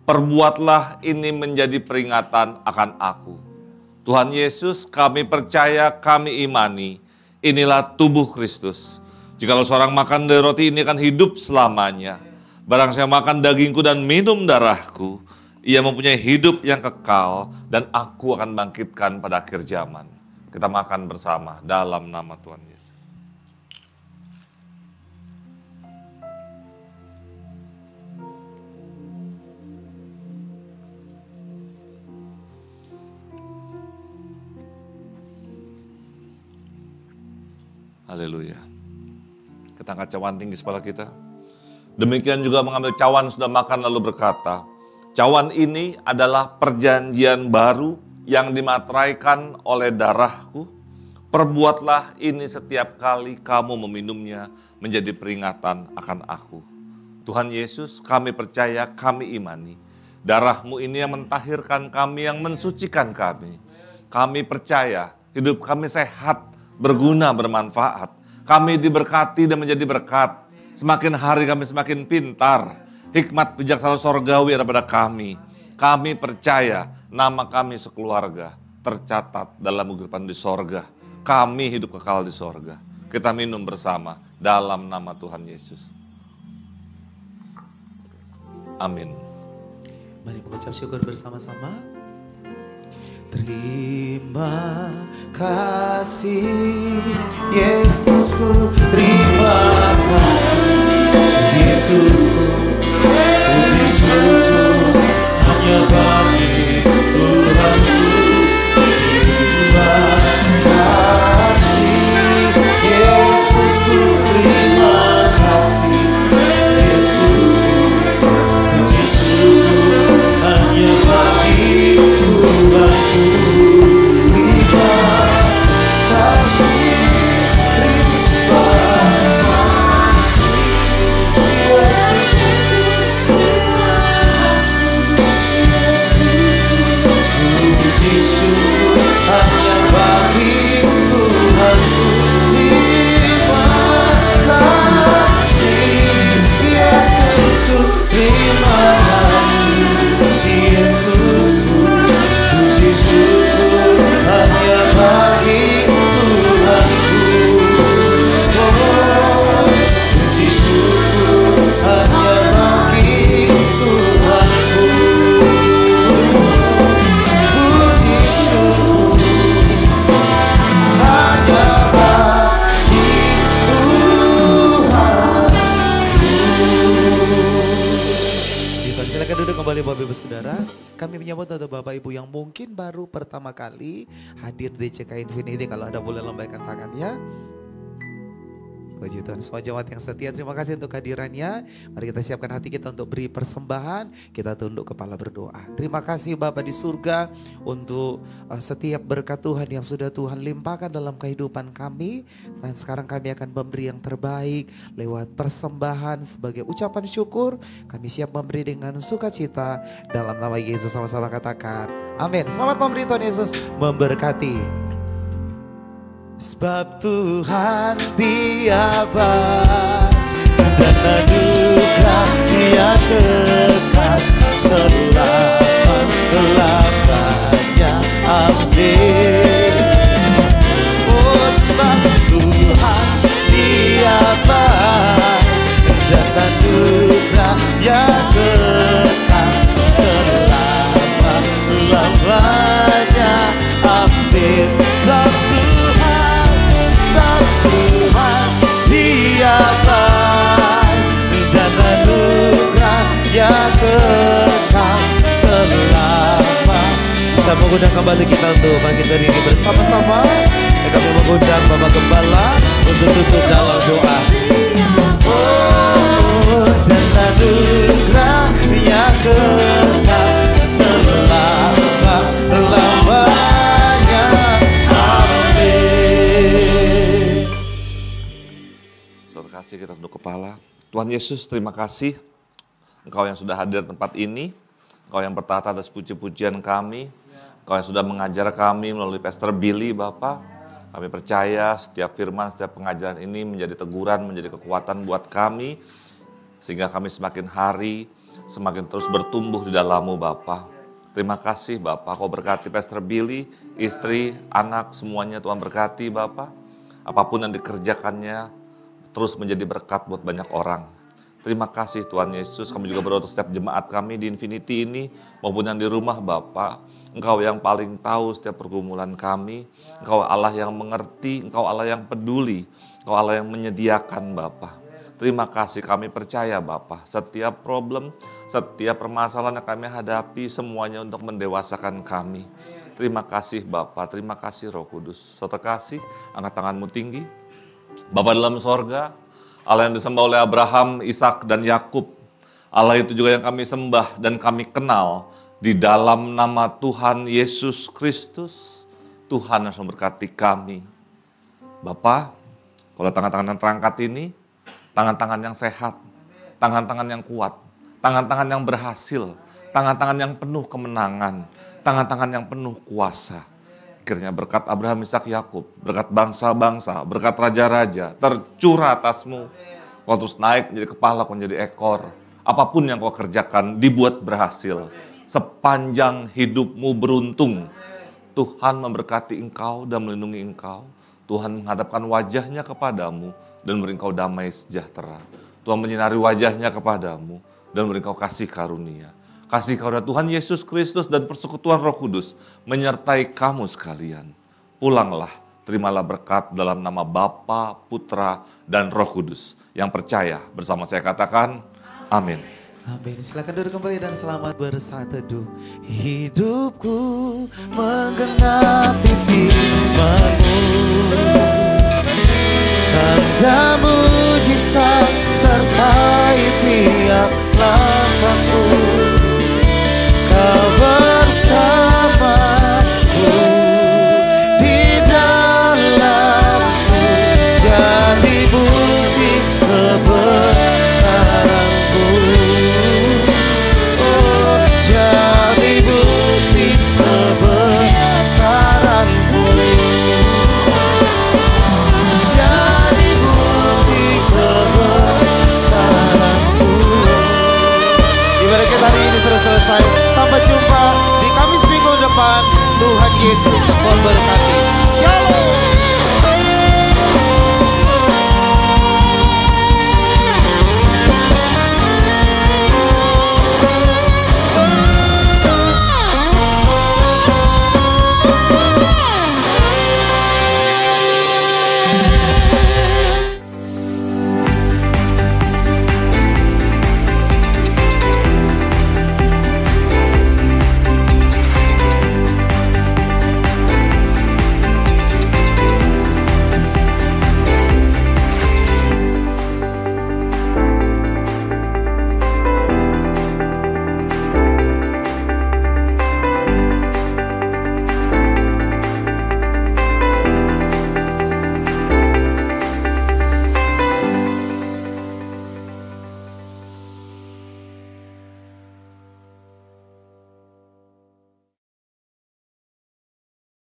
Perbuatlah ini menjadi peringatan akan aku. Tuhan Yesus, kami percaya, kami imani, inilah tubuh Kristus. Jikalau seorang makan dari roti ini akan hidup selamanya. Barang saya makan dagingku dan minum darahku, ia mempunyai hidup yang kekal dan aku akan bangkitkan pada akhir zaman. Kita makan bersama dalam nama Tuhan Yesus. Haleluya. Kita angkat cawan tinggi kepala kita. Demikian juga mengambil cawan sudah makan lalu berkata, cawan ini adalah perjanjian baru yang dimateraikan oleh darahku. Perbuatlah ini setiap kali kamu meminumnya menjadi peringatan akan aku. Tuhan Yesus, kami percaya, kami imani. Darah-Mu ini yang mentahirkan kami, yang mensucikan kami. Kami percaya hidup kami sehat, berguna, bermanfaat. Kami diberkati dan menjadi berkat. Semakin hari kami semakin pintar. Hikmat bijaksana sorgawi ada pada kami. Kami percaya nama kami sekeluarga tercatat dalam kehidupan di sorga. Kami hidup kekal di sorga. Kita minum bersama dalam nama Tuhan Yesus. Amin. Mari mengucap syukur bersama-sama. Terima kasih Yesusku, terima kasih Yesusku, puji syukur hanya bagi Tuhanku. Terima Bapak Ibu Saudara, kami menyambut untuk Bapak Ibu yang mungkin baru pertama kali hadir di JKI Infinity. Kalau ada boleh lambaikan tangannya. Puji Tuhan, semua jemaat yang setia, terima kasih untuk kehadirannya. Mari kita siapkan hati kita untuk beri persembahan. Kita tunduk kepala berdoa. Terima kasih Bapa di surga untuk setiap berkat Tuhan yang sudah Tuhan limpahkan dalam kehidupan kami. Dan sekarang kami akan memberi yang terbaik lewat persembahan sebagai ucapan syukur. Kami siap memberi dengan sukacita. Dalam nama Yesus sama-sama katakan amin. Selamat memberi, Tuhan Yesus memberkati. Sebab Tuhan Dia baik dan anugerah Dia kekal selama-lamanya. Amin. Oh, sebab Tuhan Dia baik dan anugerah Dia kekal selama-lamanya. Amin. Sebab Dia baik dan anugerah Dia kekal selama. Saya mengundang kembali kita untuk pagi hari ini bersama-sama. Kami mengundang Bapak Gembala untuk tutup dalam doa. Oh, dan anugerah Dia kekal selama-lamanya. Kasih kita tunduk kepala. Tuhan Yesus, terima kasih Engkau yang sudah hadir di tempat ini, Engkau yang bertata atas puji-pujian kami, Engkau yang sudah mengajar kami melalui Pastor Billy, Bapak. Kami percaya setiap firman, setiap pengajaran ini menjadi teguran, menjadi kekuatan buat kami, sehingga kami semakin hari, semakin terus bertumbuh di dalam-Mu, Bapak. Terima kasih, Bapak. Kau berkati Pastor Billy, istri, anak, semuanya Tuhan berkati, Bapak. Apapun yang dikerjakannya, terus menjadi berkat buat banyak orang. Terima kasih Tuhan Yesus. Kami juga berdoa untuk setiap jemaat kami di Infinity ini maupun yang di rumah Bapa. Engkau yang paling tahu setiap pergumulan kami. Engkau Allah yang mengerti, Engkau Allah yang peduli, Engkau Allah yang menyediakan Bapa. Terima kasih, kami percaya Bapa. Setiap problem, setiap permasalahan yang kami hadapi semuanya untuk mendewasakan kami. Terima kasih Bapa, terima kasih Roh Kudus. Saudara kasih, angkat tanganmu tinggi. Bapa dalam sorga, Allah yang disembah oleh Abraham, Ishak dan Yakub. Allah itu juga yang kami sembah dan kami kenal di dalam nama Tuhan Yesus Kristus. Tuhan yang memberkati kami. Bapa, kalau tangan-tangan yang terangkat ini, tangan-tangan yang sehat, tangan-tangan yang kuat, tangan-tangan yang berhasil, tangan-tangan yang penuh kemenangan, tangan-tangan yang penuh kuasa. Akhirnya berkat Abraham, Ishak, Yakub, berkat bangsa-bangsa, berkat raja-raja, tercurah atasmu. Kau terus naik menjadi kepala, kau menjadi ekor. Apapun yang kau kerjakan dibuat berhasil. Sepanjang hidupmu beruntung. Tuhan memberkati engkau dan melindungi engkau. Tuhan menghadapkan wajahnya kepadamu dan memberi engkau damai sejahtera. Tuhan menyinari wajahnya kepadamu dan memberi engkau kasih karunia. Kasih karunia Tuhan Yesus Kristus dan persekutuan Roh Kudus menyertai kamu sekalian. Pulanglah, terimalah berkat dalam nama Bapa, Putra, dan Roh Kudus. Yang percaya bersama saya katakan, amin. Amin. Silakan duduk kembali dan selamat bersaat teduh. Hidupku menggenapi firman-Mu.